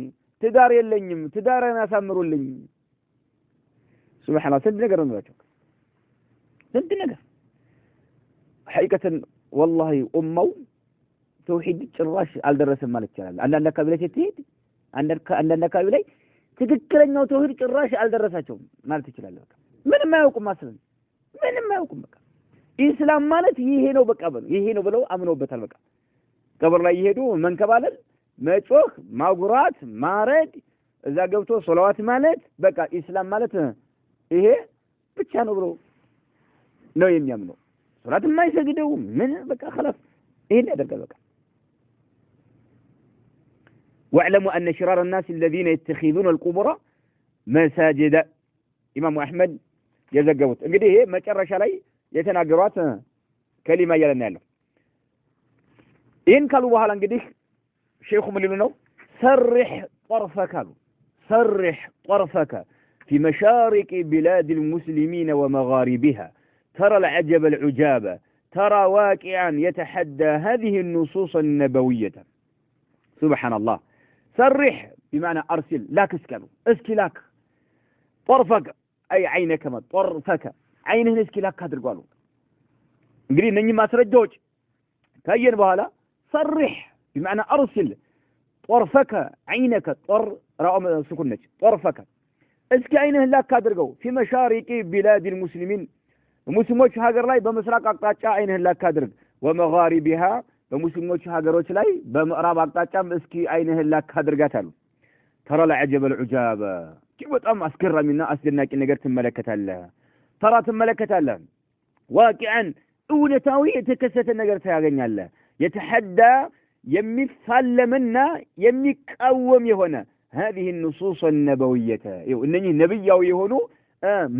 ትዳር የለኝም ትዳርን አሳምሩልኝ ሱብሃንአላህ ስንት ነገር ነው ያቸው ስንት ነገር ሐቂቀተን والله ኡማው ተውሂድ ጭራሽ አልደረሰም ማለት ይችላል አንዳንድ አካባቢ ላይ ስትሄድ አንዳንድ አካባቢ ላይ ትክክለኛው ተውሂድ ጭራሽ አልደረሳቸውም ማለት ይችላል በቃ ምንም አያውቁም ማሰብ ምንም አያውቁም በቃ ኢስላም ማለት ይሄ ነው በቃ ይሄ ነው ብለው አምነውበታል በቃ ቀብር ላይ ይሄዱ መንከባለል መጮህ ማጉራት ማረድ እዛ ገብቶ ሶላዋት ማለት በቃ ኢስላም ማለት ይሄ ብቻ ነው ብሎ ነው የሚያምነው ሶላት የማይሰግደው ምን በቃ خلاص ይሄን ያደርጋል በቃ واعلموا ان شرار الناس الذين يتخذون القبور مساجد ኢማሙ አህመድ የዘገቡት እንግዲህ ይሄ መጨረሻ ላይ የተናገሯት ከሊማ ያለና ያለው ይሄን ካሉ በኋላ እንግዲህ ሼኹ ምን ይሉ ነው صرح طرفك صرح طرفك في مشارق بلاد المسلمين ومغاربها ترى العجب العجاب ترى واقعا يتحدى هذه النصوص النبوية سبحان الله صرح بمعنى أرسل لاك اسكالو اسكلاك طرفك أي عينك ما طرفك عينه اسكلاك هادر قالوا انقرين نني ما سرجوج كاين بهالا صرح بمعنى أرسل طرفك عينك طر رأم سكنك طرفك اسكي عينه لاك هادر قالوا في مشارق بلاد المسلمين ሙስሊሞች ሀገር ላይ በመስራቅ አቅጣጫ አይንህን ላካድርግ ወመጋሪቢሃ በሙስሊሞች ሀገሮች ላይ በምዕራብ አቅጣጫም እስኪ አይንህን ላካድርጋት አሉ ተራ ለዐጀበ العجاب በጣም አስገራሚና አስደናቂ ነገር ትመለከታለህ ተራ ትመለከታለህ ዋቂዓን እውነታዊ የተከሰተ ነገር ታያገኛለህ የተሐዳ የሚፋለምና የሚቃወም የሆነ هذه النصوص النبوية እነኚህ ነብያዊ የሆኑ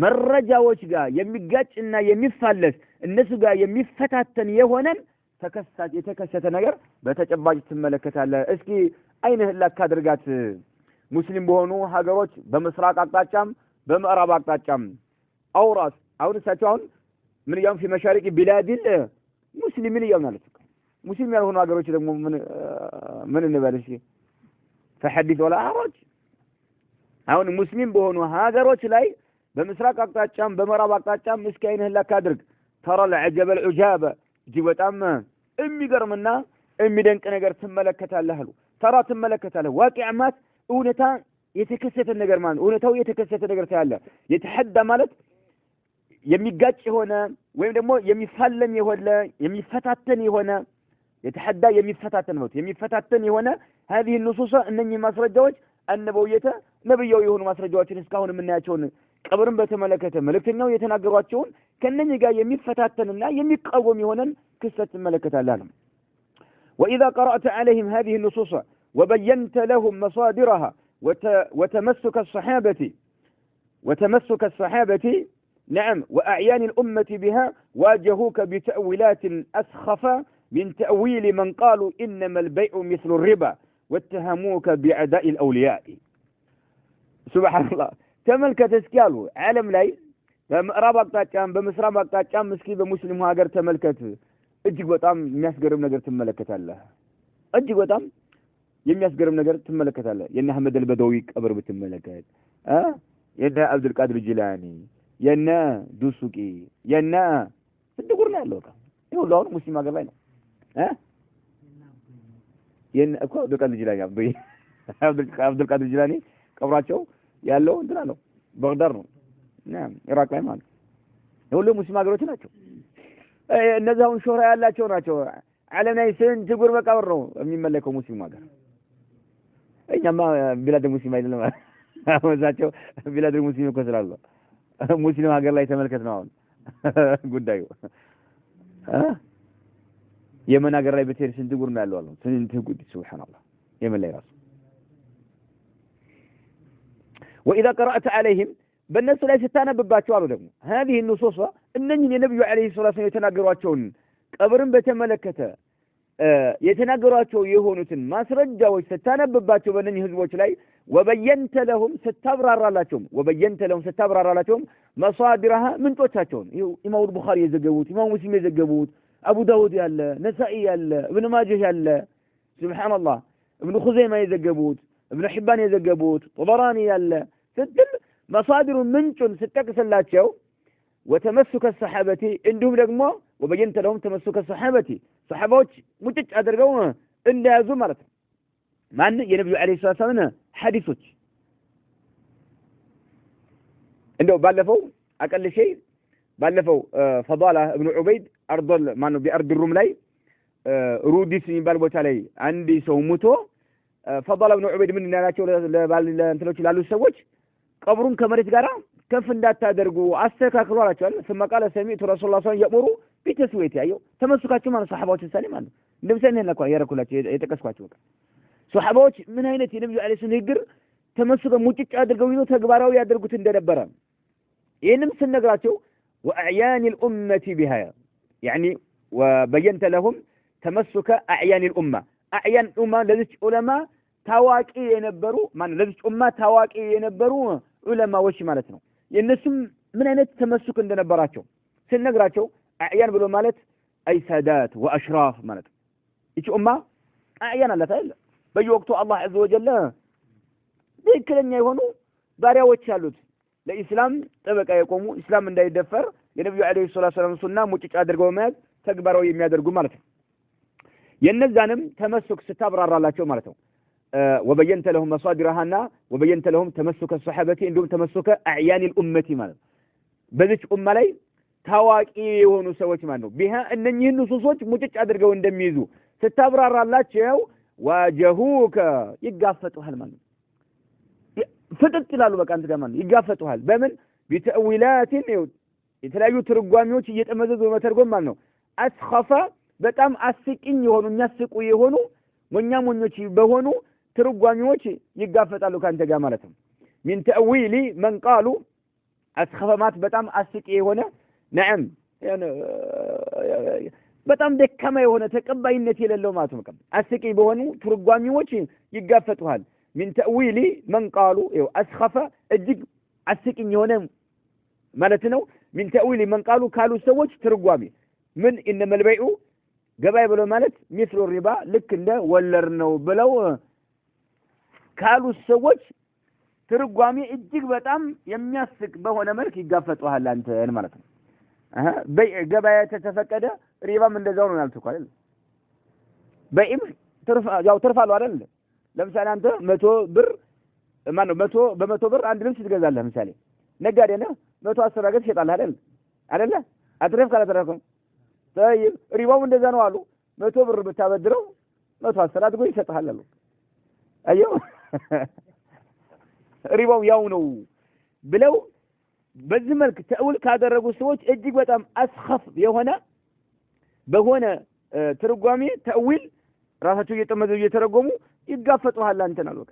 መረጃዎች ጋር የሚጋጭና የሚፋለስ እነሱ ጋር የሚፈታተን የሆነን ተከሳች የተከሰተ ነገር በተጨባጭ ትመለከታለህ እስኪ አይንህን ላካድርጋት ሙስሊም በሆኑ ሀገሮች በመስራቅ አቅጣጫም በምዕራብ አቅጣጫም አውራስ አሁን እሳቸው አሁን ምን ያም في مشارق بلاد المسلمين ማለት ነው ሙስሊም ያልሆኑ ሀገሮች ደግሞ ምን እንበልሽ فحدث ولا حرج አሁን ሙስሊም በሆኑ ሀገሮች ላይ በመስራቅ አቅጣጫም በምዕራብ አቅጣጫም እስኪ አይንህን ላካድርግ ترى العجب العجاب እጅግ በጣም የሚገርምና የሚደንቅ ነገር ትመለከታለህ አሉ ተራ ትመለከታለህ ዋቂዓማት እውነታ የተከሰተ ነገር ማለት እውነታው የተከሰተ ነገር ታያለህ የተሐዳ ማለት የሚጋጭ የሆነ ወይም ደግሞ የሚፋለም የሆነ የሚፈታተን የሆነ የተሐዳ የሚፈታተን ነው የሚፈታተን የሆነ هذه النصوص እነኚህ ማስረጃዎች አንበውየተ ነብያው የሆኑ ማስረጃዎችን እስካሁን የምናያቸውን ቀብርን በተመለከተ መልእክተኛው የተናገሯቸውን ከነኚህ ጋር የሚፈታተንና የሚቃወም የሆነን ክስተት ትመለከታለህ وإذا قرأت عليهم هذه النصوص وبينت لهم مصادرها وتمسك الصحابة نعم وأعيان الأمة بها واجهوك بتأويلات أسخف من تأويل من قالوا إنما البيع مثل الربا واتهموك بعداء الأولياء سبحان الله ተመልከተ እስኪያሉ ዓለም ላይ በምዕራብ አቅጣጫም በምስራቅ አቅጣጫም እስኪ በሙስሊሙ ሀገር ተመልከት እጅግ በጣም የሚያስገርም ነገር ትመለከታለህ እጅግ በጣም የሚያስገርም ነገር ትመለከታለህ የነ አህመድ አልበደዊ ቀብር ብትመለከት የነ አብዱል ቃድር ጂላኒ የነ ዱሱቂ የነ ትድጉር ነው ያለው ይሁን አሁን ሙስሊም ሀገር ላይ ነው የነ እኮ አብዱል ቃድር ጂላኒ አብዱል ቃድር ጂላኒ ቀብራቸው ያለው እንትና ነው በግዳድ ነው نعم ኢራቅ ላይ ማለት ሁሉም ሙስሊም ሀገሮች ናቸው እነዛውን ሾራ ያላቸው ናቸው ዓለም ላይ ስንት ጉር መቃብር ነው የሚመለከው ሙስሊም ሀገር እኛማ ቢላድ ሙስሊም አይደለም አወዛቸው ቢላድ ሙስሊም እኮ ስላለው ሙስሊም ሀገር ላይ ተመልከት ነው አሁን ጉዳዩ የመን ሀገር ላይ በተር ስንት ጉር ነው ያለው ስንት ጉድ ሱብሃንአላህ የመን ላይ ራሱ وإذا قرأت عليهم بالناس لا يستانبባቸው አሉ ደግሞ هذه النصوص እነኚህ የነብዩ አለይሂ ሰላቱ የተናገሯቸውን ቀብርን በተመለከተ የተናገሯቸው የሆኑትን ማስረጃዎች ስታነብባቸው በእነኚህ ህዝቦች ላይ وبينت لهم ستابرራላቸው مصادرها ምንጮቻቸውን ኢማሙ ቡኻሪ የዘገቡት ኢማሙ ሙስሊም የዘገቡት أبو داود يلا نسائي يلا ابن ماجه يلا سبحان الله ابن خزيمة يزقبوت ابن حبان يزقبوت طبراني يلا ستل مصادر منشن ستكس اللاتشو وتمسك الصحابة عندهم لقمة وبينت لهم تمسك الصحابة صحابوች ሙጭጭ አድርገው እንደያዙ ማለት ነው ማን የነብዩ አለይሂ ሰላም ሐዲሶች እንደው ባለፈው አቀልሼ ባለፈው ፈዳላ ኢብኑ ዑበይድ አርዶል ማነው ቢአርድ ሩም ላይ ሩዲስ የሚባል ቦታ ላይ አንድ ሰው ሙቶ ፈዳላ ኢብኑ ዑበይድ ምን እንዳላቸው ለእንትኖች ላሉ ሰዎች ቀብሩን ከመሬት ጋራ ከፍ እንዳታደርጉ አስተካክሉ አላቸው ثم قال سمعت رسول الله صلى الله عليه وسلم يأمر بتسويته ያየው ተመስካቸው ማለት ሰሃባዎች ሰለላሁ ዐለይሂ እንደምሰነ ነካ ያረኩላቸው የተቀስኳቸው በቃ ሰሃባዎች ምን አይነት የነብዩ አለይሂ ንግግር ተመስከ ሙጭጭ አድርገው ይዞ ተግባራዊ ያደርጉት እንደነበረ ይሄንም ስነግራቸው واعيان الامه بها يعني وبينت لهم تمسك اعيان الامه اعيان الامه ለዚህ ዑለማ ታዋቂ የነበሩ ማን ለዚህ ኡማ ታዋቂ የነበሩ ዑለማዎች ማለት ነው የነሱም ምን አይነት ተመስክ እንደነበራቸው ስነግራቸው አዕያን ብሎ ማለት አይ ሳዳት ወአሽራፍ ማለት እቺ ኡማ አዕያን አላት አይደል በየወቅቱ አላህ عز وجل ትክክለኛ የሆኑ ባሪያዎች አሉት ለኢስላም ጠበቃ የቆሙ ኢስላም እንዳይደፈር የነብዩ አለይሂ ሰላም ሱና ሙጭጭ አድርገው መያዝ ተግባራዊ የሚያደርጉ ማለት ነው የነዛንም ተመስክ ስታብራራላቸው ማለት ነው وبينت لهم مصادرها وبينت لهم تمسك الصحابة عندهم تمسك أعيان الأمة مالهم بذلك أمة لي تواقي يهونوا سوات مالهم بها أن النصوصات متج أدرقوا اندميزوا ستبرر الله تشيو واجهوك يقافتوا هالمالهم فتت لالو بك أنت كمان يقافتوا هال بمن بتأويلات يتلاقوا ترقواميوش يتأمززوا ومترقوا مالهم أسخفا بتام أسكين يهونوا نسكوا يهونوا ወኛሞኞች በሆኑ ትርጓሚዎች ይጋፈጣሉ ካንተ ጋር ማለት ነው من تأويل من قالوا أسخفمات በጣም አስቂ የሆነ نعم يعني በጣም ደካማ የሆነ ተቀባይነት የሌለው ማለት ነው አስቂ በሆኑ ትርጓሚዎች ይጋፈጡሃል من تأويل من قالوا أسخف እጅግ አስቂኝ የሆነ ማለት ነው من تأويل من قالوا ካሉ ሰዎች ትርጓሚ ምን انما البيع ገበያ ብሎ ማለት ሚስሉ ሪባ ልክ እንደ ወለር ነው ብለው ካሉ ሰዎች ትርጓሜ እጅግ በጣም የሚያስቅ በሆነ መልክ ይጋፈጡሃል አንተን ማለት ነው በይ ገበያ ተተፈቀደ ሪባም እንደዛው ነው ያልተው አይደል በይም ትርፋሉ አይደል ለምሳሌ አንተ 100 ብር ማነው 100 በ100 ብር አንድ ልብስ ትገዛለህ ለምሳሌ ነጋዴ ነህ 110 አገት ይሸጣል አይደል አትረፍ ካላተረፈም طيب ሪባው እንደዛ ነው አሉ 100 ብር ብታበድረው 110 አድርጎ ይሰጣል አሉ አየው ሪባው ያው ነው ብለው በዚህ መልክ ተውል ካደረጉ ሰዎች እጅግ በጣም አስخፍ የሆነ በሆነ ትርጓሜ ተውል ራሳቸው እየተመዘዙ እየተረጎሙ ይጋፈጡሃል አንተን አልወቀ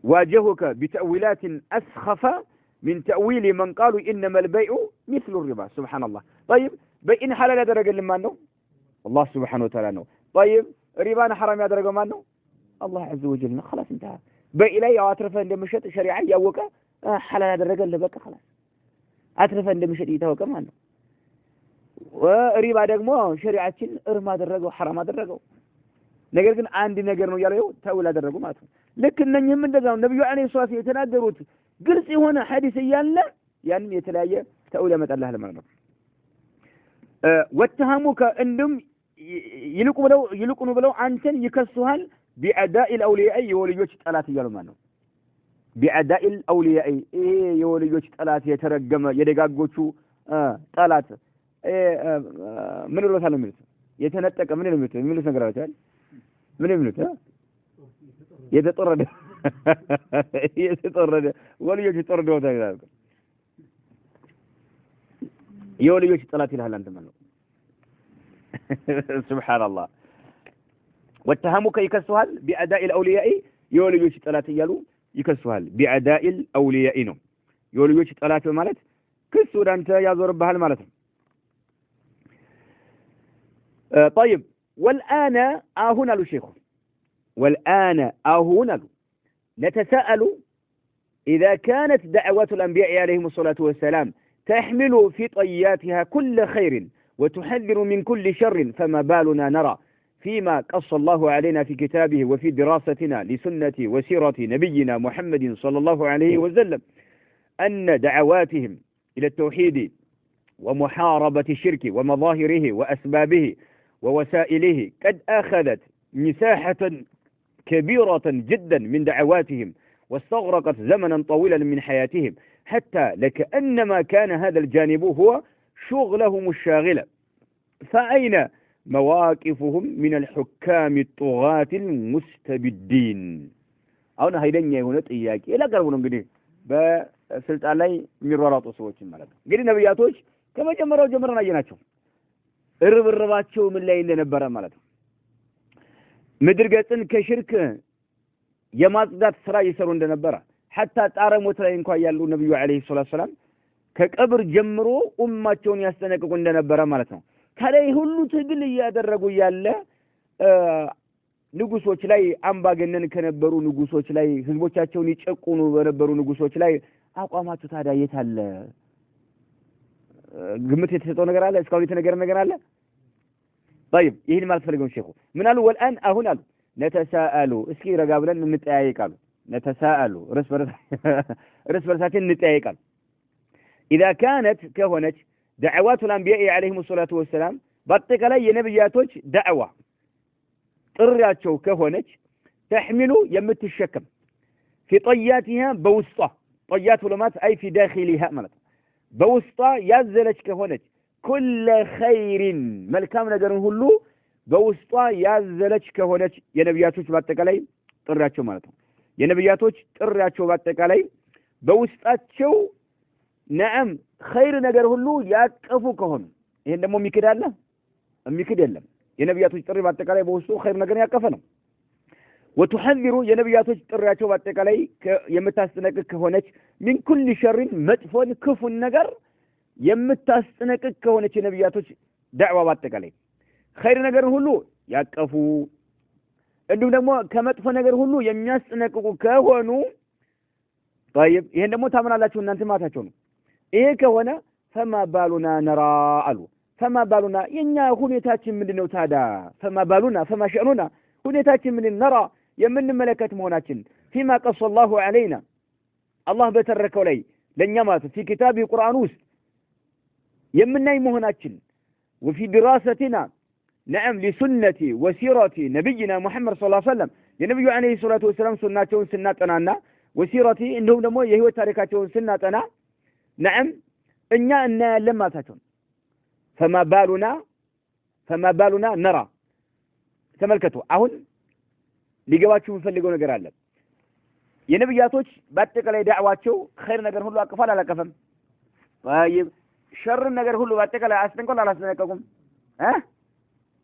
واجهوك بتأويلات أسخف من تأويل من قالوا إنما البيع مثل الربا سبحان الله طيب بين حلال درجة لما نو الله سبحانه وتعالى نو طيب ربا حرام يا درجة ما نو الله عز وجل خلاص انتهى بين لا يعترف عند مشت شريعة يوقع حلال درجة اللي بقى خلاص عترف عند مشت يتوقع ما نو وربا ደግሞ شريعتين ارما درجة حرام درجة ነገር ግን አንድ ነገር ነው ያለው ተውላ ደረጉ ማለት ነው ልክ እነኚህም እንደዛው ነብዩ አለይሂ ሰላቱ የተናገሩት ግልጽ የሆነ ሐዲስ እያለ ያን የተለያየ ተውላ መጣላህ ለማለት ነው ወተሃሙከ እንደም ይልቁኑ ብለው አንተን ይከሱሃል ቢአዳኢ الأولياء የወልዮች ጠላት እያሉ ማለት ነው ቢአዳኢ الأولياء የወልዮች ጠላት የተረገመ የደጋጎቹ ጠላት ምን ብሎታል ነው የሚሉት የተነጠቀ ምን ነው የሚሉት ነገር አለ ምን የሚሉት የተጠረደ ወልዮች ተጠርደው ታይላል የወልዮች ጠላት ይላል አንተ ማለት سبحان الله واتهمك يكسوሃል بأداء الأولياء የወልዮች ጠላት እያሉ ይከሱሃል بأداء الأولياء ነው የወልዮች ጠላት ማለት ክስ ወደ አንተ ያዞርብሃል ማለት ነው طيب والآن هنا الشيخ والآن هنا نتساءل إذا كانت دعوات الأنبياء عليهم الصلاة والسلام تحمل في طياتها كل خير وتحذر من كل شر فما بالنا نرى فيما قص الله علينا في كتابه وفي دراستنا لسنة وسيرة نبينا محمد صلى الله عليه وسلم أن دعواتهم إلى التوحيد ومحاربة الشرك ومظاهره وأسبابه ووسائله قد أخذت مساحة كبيرة جدا من دعواتهم واستغرقت زمنا طويلا من حياتهم حتى لكأنما كان هذا الجانب هو شغلهم الشاغلة فأين مواقفهم من الحكام الطغاة المستبدين أونا هيدنيا هنا إياكي إلا قربنا نقول በስልጣን ላይ የሚሯሯጡ ሰዎችን ማለት ነው። እንግዲህ ነብያቶች ከመጀመሪያው ጀምረን አየናቸው እርብርባቸው ምን ላይ እንደነበረ ማለት ነው። ምድር ገጽን ከሽርክ የማጽዳት ስራ ይሰሩ እንደነበረ حتى ጣረሞት ላይ እንኳን ያሉ ነብዩ አለይሂ ሰላቱ ሰላም ከቀብር ጀምሮ ኡማቸውን ያስጠነቅቁ እንደነበረ ማለት ነው። ታዲያ ሁሉ ትግል እያደረጉ ያለ ንጉሶች ላይ አምባገነን ከነበሩ ንጉሶች ላይ ህዝቦቻቸውን ይጨቁኑ በነበሩ ንጉሶች ላይ አቋማቸው ታዲያ የት አለ? ግምት የተሰጠው ነገር አለ? እስካሁን የተነገረ ነገር አለ? طيب ይሄን ማለት ፈልገው ሼኹ ምን አሉ? والآن አሁን አሉ ነተሳአሉ እስኪ ረጋ ብለን እንጠያየቃሉ። ነተሳአሉ ርስ በርሳችን እንጠያየቃሉ። إذا كانت كهونت دعوات الأنبياء عليهم الصلاة والسلام በአጠቃላይ የነብያቶች ዳዕዋ ጥሪያቸው ከሆነች ተሕሚሉ የምትሸከም في طياتها በውስጧ طيات ولمات أي في داخلها ማለት በውስጧ ያዘለች ከሆነች كل خير መልካም ነገርን ሁሉ በውስጧ ያዘለች ከሆነች የነብያቶች በአጠቃላይ ጥሪያቸው ማለት ነው። የነብያቶች ጥሪያቸው በአጠቃላይ በውስጣቸው ነዓም خير ነገር ሁሉ ያቀፉ ከሆኑ ይሄን ደግሞ የሚክድ አለ? የሚክድ የለም። የነብያቶች ጥሪ በአጠቃላይ በውስጡ خير ነገር ያቀፈ ነው። وتحذر የነብያቶች ጥሪያቸው በአጠቃላይ የምታስጠነቅቅ ከሆነች من كل شر መጥፎን ክፉን ነገር የምታስጠነቅቅ ከሆነች የነብያቶች ዳዕዋ በአጠቃላይ خير ነገር ሁሉ ያቀፉ እንዲሁም ደግሞ ከመጥፎ ነገር ሁሉ የሚያስጠነቅቁ ከሆኑ طيب ይሄን ደግሞ ታምናላችሁ እናንተ ማታቸው ነው። ይሄ ከሆነ فما بالنا نرى አሉ فما بالنا የኛ ሁኔታችን ምንድነው ታዲያ? فما بالنا فما شأننا ሁኔታችን ምን نرى የምንመለከት መሆናችን فيما قص الله علينا الله በተረከው ላይ ለኛ ማለት في كتاب القرآن ውስጥ የምናይ መሆናችን وفي دراستنا نعم لسنة وسيرة نبينا محمد صلى الله عليه وسلم የነብዩ عليه الصلاة والسلام ሱናቸውን ስናጠናና وسيرة እንደውም ደግሞ የህይወት ታሪካቸውን ስናጠና نعم እኛ እናያለን ማለታቸው فما بالنا نرى ተመልከቱ። አሁን ሊገባችሁ የምፈልገው ነገር አለ። የነብያቶች በአጠቃላይ ዳዕዋቸው خير ነገር ሁሉ አቅፋል አላቀፈም? طيب ሸር ነገር ሁሉ በአጠቃላይ አስጠንቀዋል አላስጠነቀቁም?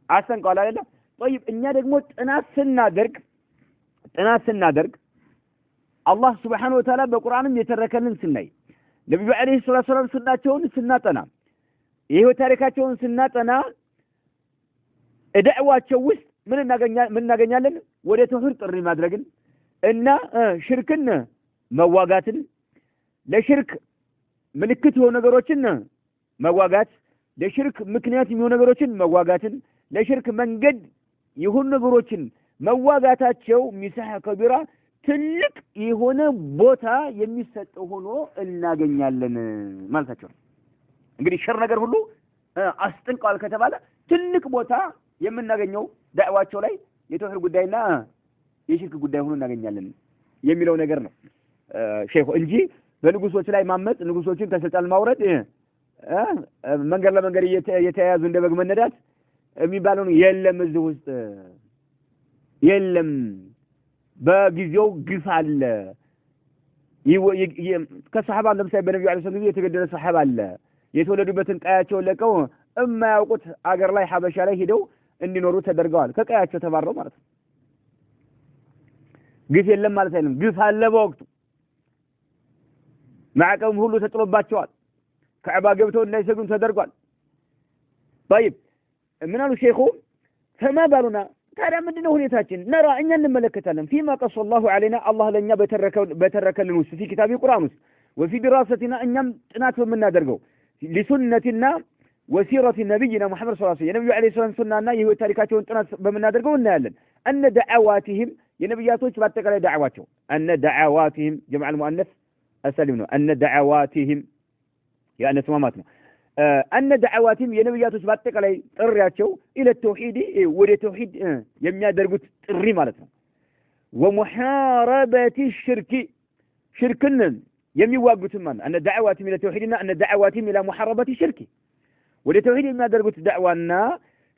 አስጠንቀዋል አይደል? طيب እኛ ደግሞ ጥናት ስናደርግ አላህ Subhanahu Wa Ta'ala በቁርአንም የተረከልን ስናይ ነብዩ አለይሂ ሰላቱ ሰላም ሱናቸውን ስናጠና የህይወት ታሪካቸውን ስናጠና ዳዕዋቸው ውስጥ ምን እናገኛለን? ወደ ተውሂድ ጥሪ ማድረግን እና ሽርክን መዋጋትን ለሽርክ ምልክት የሆኑ ነገሮችን መዋጋት ለሽርክ ምክንያት የሚሆኑ ነገሮችን መዋጋትን ለሽርክ መንገድ የሆኑ ነገሮችን መዋጋታቸው ሚሳህ ከቢራ ትልቅ የሆነ ቦታ የሚሰጠው ሆኖ እናገኛለን ማለታቸው። እንግዲህ ሸር ነገር ሁሉ አስጠንቀዋል ከተባለ ትልቅ ቦታ የምናገኘው ዳዕዋቸው ላይ የተውሂድ ጉዳይና የሽርክ ጉዳይ ሆኖ እናገኛለን የሚለው ነገር ነው ሼኹ እንጂ በንጉሶች ላይ ማመጽ ንጉሶችን ከስልጣን ማውረድ መንገድ ለመንገድ የተያያዙ እንደ በግ መነዳት የሚባለው የለም። እዚህ ውስጥ የለም። በጊዜው ግፍ አለ። ከሰሃባ ለምሳሌ በነብዩ አለይሂ ሰላም የተገደለ ሰሃባ አለ። የተወለዱበትን ቀያቸውን ለቀው የማያውቁት አገር ላይ ሐበሻ ላይ ሄደው እንዲኖሩ ተደርገዋል። ከቀያቸው ተባረው ማለት ነው። ግፍ የለም ማለት አይደለም። ግፍ አለ በወቅቱ ማዕቀብም ሁሉ ተጥሎባቸዋል። ከዕባ ገብተው እንዳይሰግዱ ተደርጓል። طيب ምን አሉ ሼኹ فما بالنا ታዲያ ምንድነው ሁኔታችን? ነራ እኛ እንመለከታለን فيما قص الله علينا الله ለኛ በተረከልን ውስጥ في كتاب القرآن ውስጥ وفي دراستنا እኛም ጥናት በመናደርገው لسنتنا وسيرة نبينا محمد صلى الله عليه وسلم النبي عليه الصلاة والسلام يهو تاريخاتهم طناس بمنادرقوا نيالن أن دعواتهم የነብያቶች በአጠቃላይ ዳዕዋቸው أن دعواتهم جمع المؤنث السالم ነው أن دعواتهم ያነስ ማማት ነው أن دعواتهم የነብያቶች በአጠቃላይ ጥሪያቸው إلى التوحيد ወደ ተውሂድ የሚያደርጉት ጥሪ ማለት ነው ومحاربة الشرك ሽርክን የሚዋጉትም ማለት أن دعواتهم إلى التوحيدنا أن دعواتهم إلى محاربة الشرك ወደ ተውሂድ የሚያደርጉት ዳዕዋና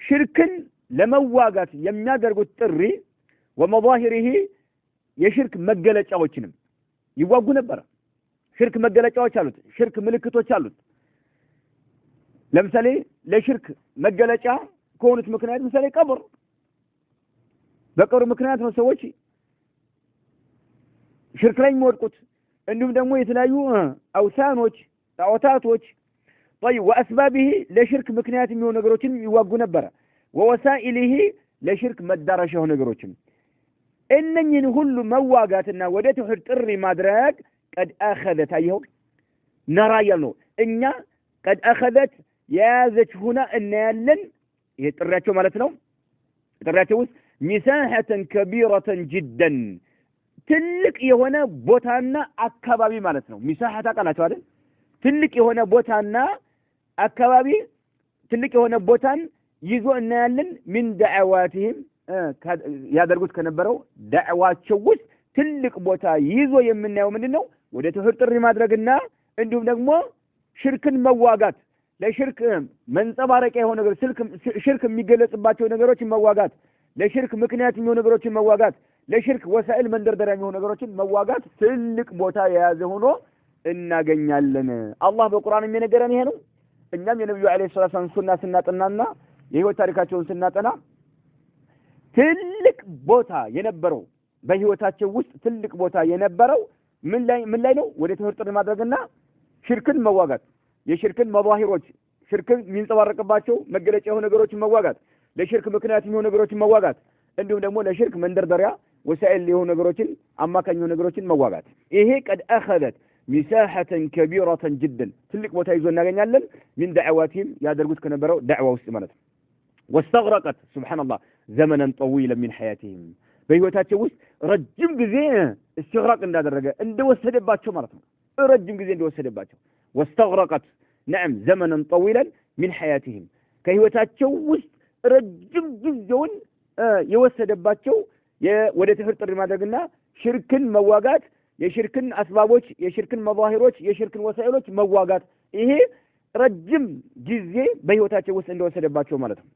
ሽርክን ለመዋጋት የሚያደርጉት ጥሪ ومظاهره የሽርክ መገለጫዎችንም ይዋጉ ነበር ሽርክ መገለጫዎች አሉት ሽርክ ምልክቶች አሉት ለምሳሌ ለሽርክ መገለጫ ከሆኑት ምክንያት ምሳሌ ቀብር በቀብር ምክንያት ነው ሰዎች ሽርክ ላይ የሚወድቁት እንዲሁም ደግሞ የተለያዩ አውሳኖች ጣዖታቶች طيب واسبابه ለሽርክ ምክንያት የሚሆኑ ነገሮችን ይዋጉ ነበር ووسائله ለሽርክ መዳረሻ የሆኑ ነገሮችን እነኝን ሁሉ መዋጋትና ወደ ተውሂድ ጥሪ ማድረግ قد اخذت ايهم نرى ነው እኛ قد اخذت የያዘች ሆና እናያለን ይሄ ጥሪያቸው ማለት ነው ጥሪያቸው ውስጥ مساحة كبيرة جدا ትልቅ የሆነ ቦታና አካባቢ ማለት ነው مساحة አቃላችሁ አይደል ትልቅ የሆነ ቦታና አካባቢ ትልቅ የሆነ ቦታን ይዞ እናያለን من دعواتهم ያደርጉት ከነበረው ዳዕዋቸው ውስጥ ትልቅ ቦታ ይዞ የምናየው ምንድነው ወደ ተውሂድ ጥሪ ማድረግና እንዲሁም ደግሞ ሽርክን መዋጋት ለሽርክ መንጸባረቂያ የሆነ ነገር ሽርክ የሚገለጽባቸው ነገሮችን መዋጋት ለሽርክ ምክንያት የሚሆኑ ነገሮችን መዋጋት ለሽርክ ወሳኢል መንደርደሪያ የሚሆኑ ነገሮችን መዋጋት ትልቅ ቦታ የያዘ ሆኖ እናገኛለን አላህ በቁርአን የሚነገረን ይሄ ነው እኛም የነብዩ አለይሂ ሰላም ሱና ስናጠናና የህይወት ታሪካቸውን ስናጠና ትልቅ ቦታ የነበረው በህይወታቸው ውስጥ ትልቅ ቦታ የነበረው ምን ላይ ነው ወደ ተውሂድ ጥሪ ማድረግና ሽርክን መዋጋት የሽርክን መባሂሮች ሽርክን የሚንጸባረቅባቸው መገለጫ የሆኑ ነገሮችን መዋጋት ለሽርክ ምክንያት የሚሆኑ ነገሮችን መዋጋት እንዲሁም ደግሞ ለሽርክ መንደርደሪያ ወሳኢል የሆኑ ነገሮችን አማካኝ የሆኑ ነገሮችን መዋጋት ይሄ قد اخذت مساحة كبيرة جدا ትልቅ ቦታ ይዞ እናገኛለን من دعواتهم ያደርጉት ከነበረው ዳዕዋ ውስጥ ማለት ነው واستغرقت سبحان الله زمنا طويلا من حياتهم በህይወታቸው ውስጥ ረጅም ጊዜ استغراق እንዳደረገ እንደወሰደባቸው ማለት ነው ረጅም ጊዜ እንደወሰደባቸው واستغرقت نعم زمنا طويلا من حياتهم ከህይወታቸው ውስጥ ረጅም ጊዜውን የወሰደባቸው ወደ ተውሂድ ጥሪ ማድረግና ሽርክን መዋጋት የሽርክን አስባቦች የሽርክን መባሂሮች የሽርክን ወሳኢሎች መዋጋት ይሄ ረጅም ጊዜ በህይወታቸው ውስጥ እንደወሰደባቸው ማለት ነው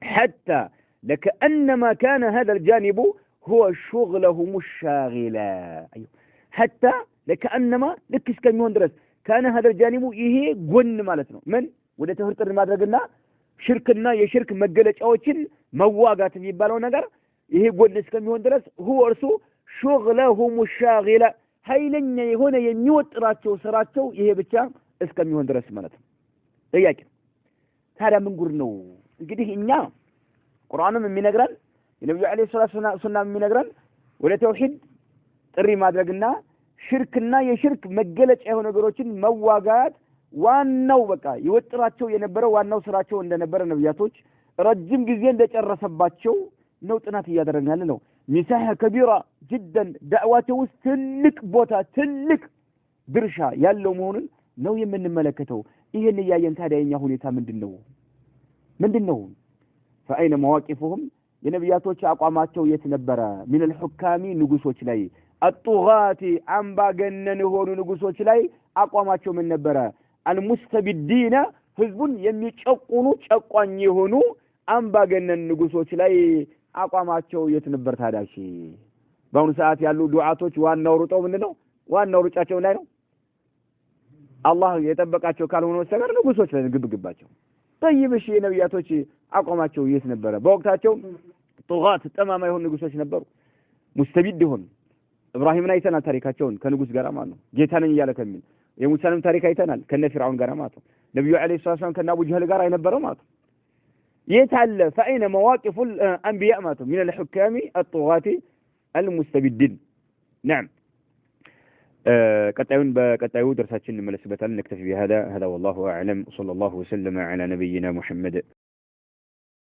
حتى لكأنما كان هذا الجانب هو شغلهم الشاغلة أيوه حتى لكأنما لكس كم يهون درس كان هذا الجانب إيه قن مالتنا من وده تهرت المادرقنا شركنا يشرك مقلج أوشن مواقات يبالون نقر إيه قن كم يهون درس هو أرسو شغلهم الشاغلة هاي لن يهون ينيوت راتشو سراتشو إيه بتشا اسكم يهون درس مالتنا إياك هذا من قرنو እንግዲህ እኛ ቁርአንም የሚነግረን የነብዩ አለይሂ ሰላቱ ሱና የሚነግረን ወደ ተውሂድ ጥሪ ማድረግና ሽርክና የሽርክ መገለጫ የሆኑ ነገሮችን መዋጋት ዋናው በቃ ይወጥራቸው የነበረው ዋናው ስራቸው እንደነበረ ነብያቶች ረጅም ጊዜ እንደጨረሰባቸው ነው ጥናት እያደረግን ያለ ነው مساحة كبيرة جدا دعواته ውስጥ ትልቅ ቦታ ትልቅ ድርሻ ያለው መሆኑን ነው የምንመለከተው ይሄን ያየን ታዲያ የኛ ሁኔታ ምንድነው فأين مواقفهم የነብያቶች አቋማቸው የት ነበረ من الحكام ንጉሶች ላይ الطغاة አምባገነን ሆኑ ንጉሶች ላይ አቋማቸው ምን ነበረ المستبدين ህዝቡን የሚጨቁኑ ጨቋኝ የሆኑ አምባገነን ንጉሶች ላይ አቋማቸው የት ነበር ታዳሽ በአሁኑ ሰዓት ያሉ ዱዓቶች ዋናው ሩጠው ምንድነው ዋናው ሩጫቸው ላይ ነው አላህ የጠበቃቸው ካልሆነ ወሰገር ንጉሶች ላይ ግብግባቸው طيب እሺ ነብያቶች አቋማቸው የት ነበረ በወቅታቸው ጡጋት ተማማ የሆኑ ንጉሶች ነበሩ ሙስተቢድ ሆኑ ኢብራሂምን አይተናል ታሪካቸውን ከንጉስ ጋር ማለት ነው ጌታ ነኝ እያለ ከሚል የሙሳንም ታሪክ አይተናል ከነ ፊርዓውን ጋር ማለት ነው ነብዩ አለይሂ ሰላም ከነ አቡ ጀህል ጋር አይነበረው ማለት ነው يتعلى فأين مواقف الأنبياء ماتوا من الحكام الطغاة المستبدين نعم ቀጣዩን በቀጣዩ ደርሳችን እንመለስበታለን። نكتفي بهذا والله أعلم، صلى الله وسلم على نبينا محمد.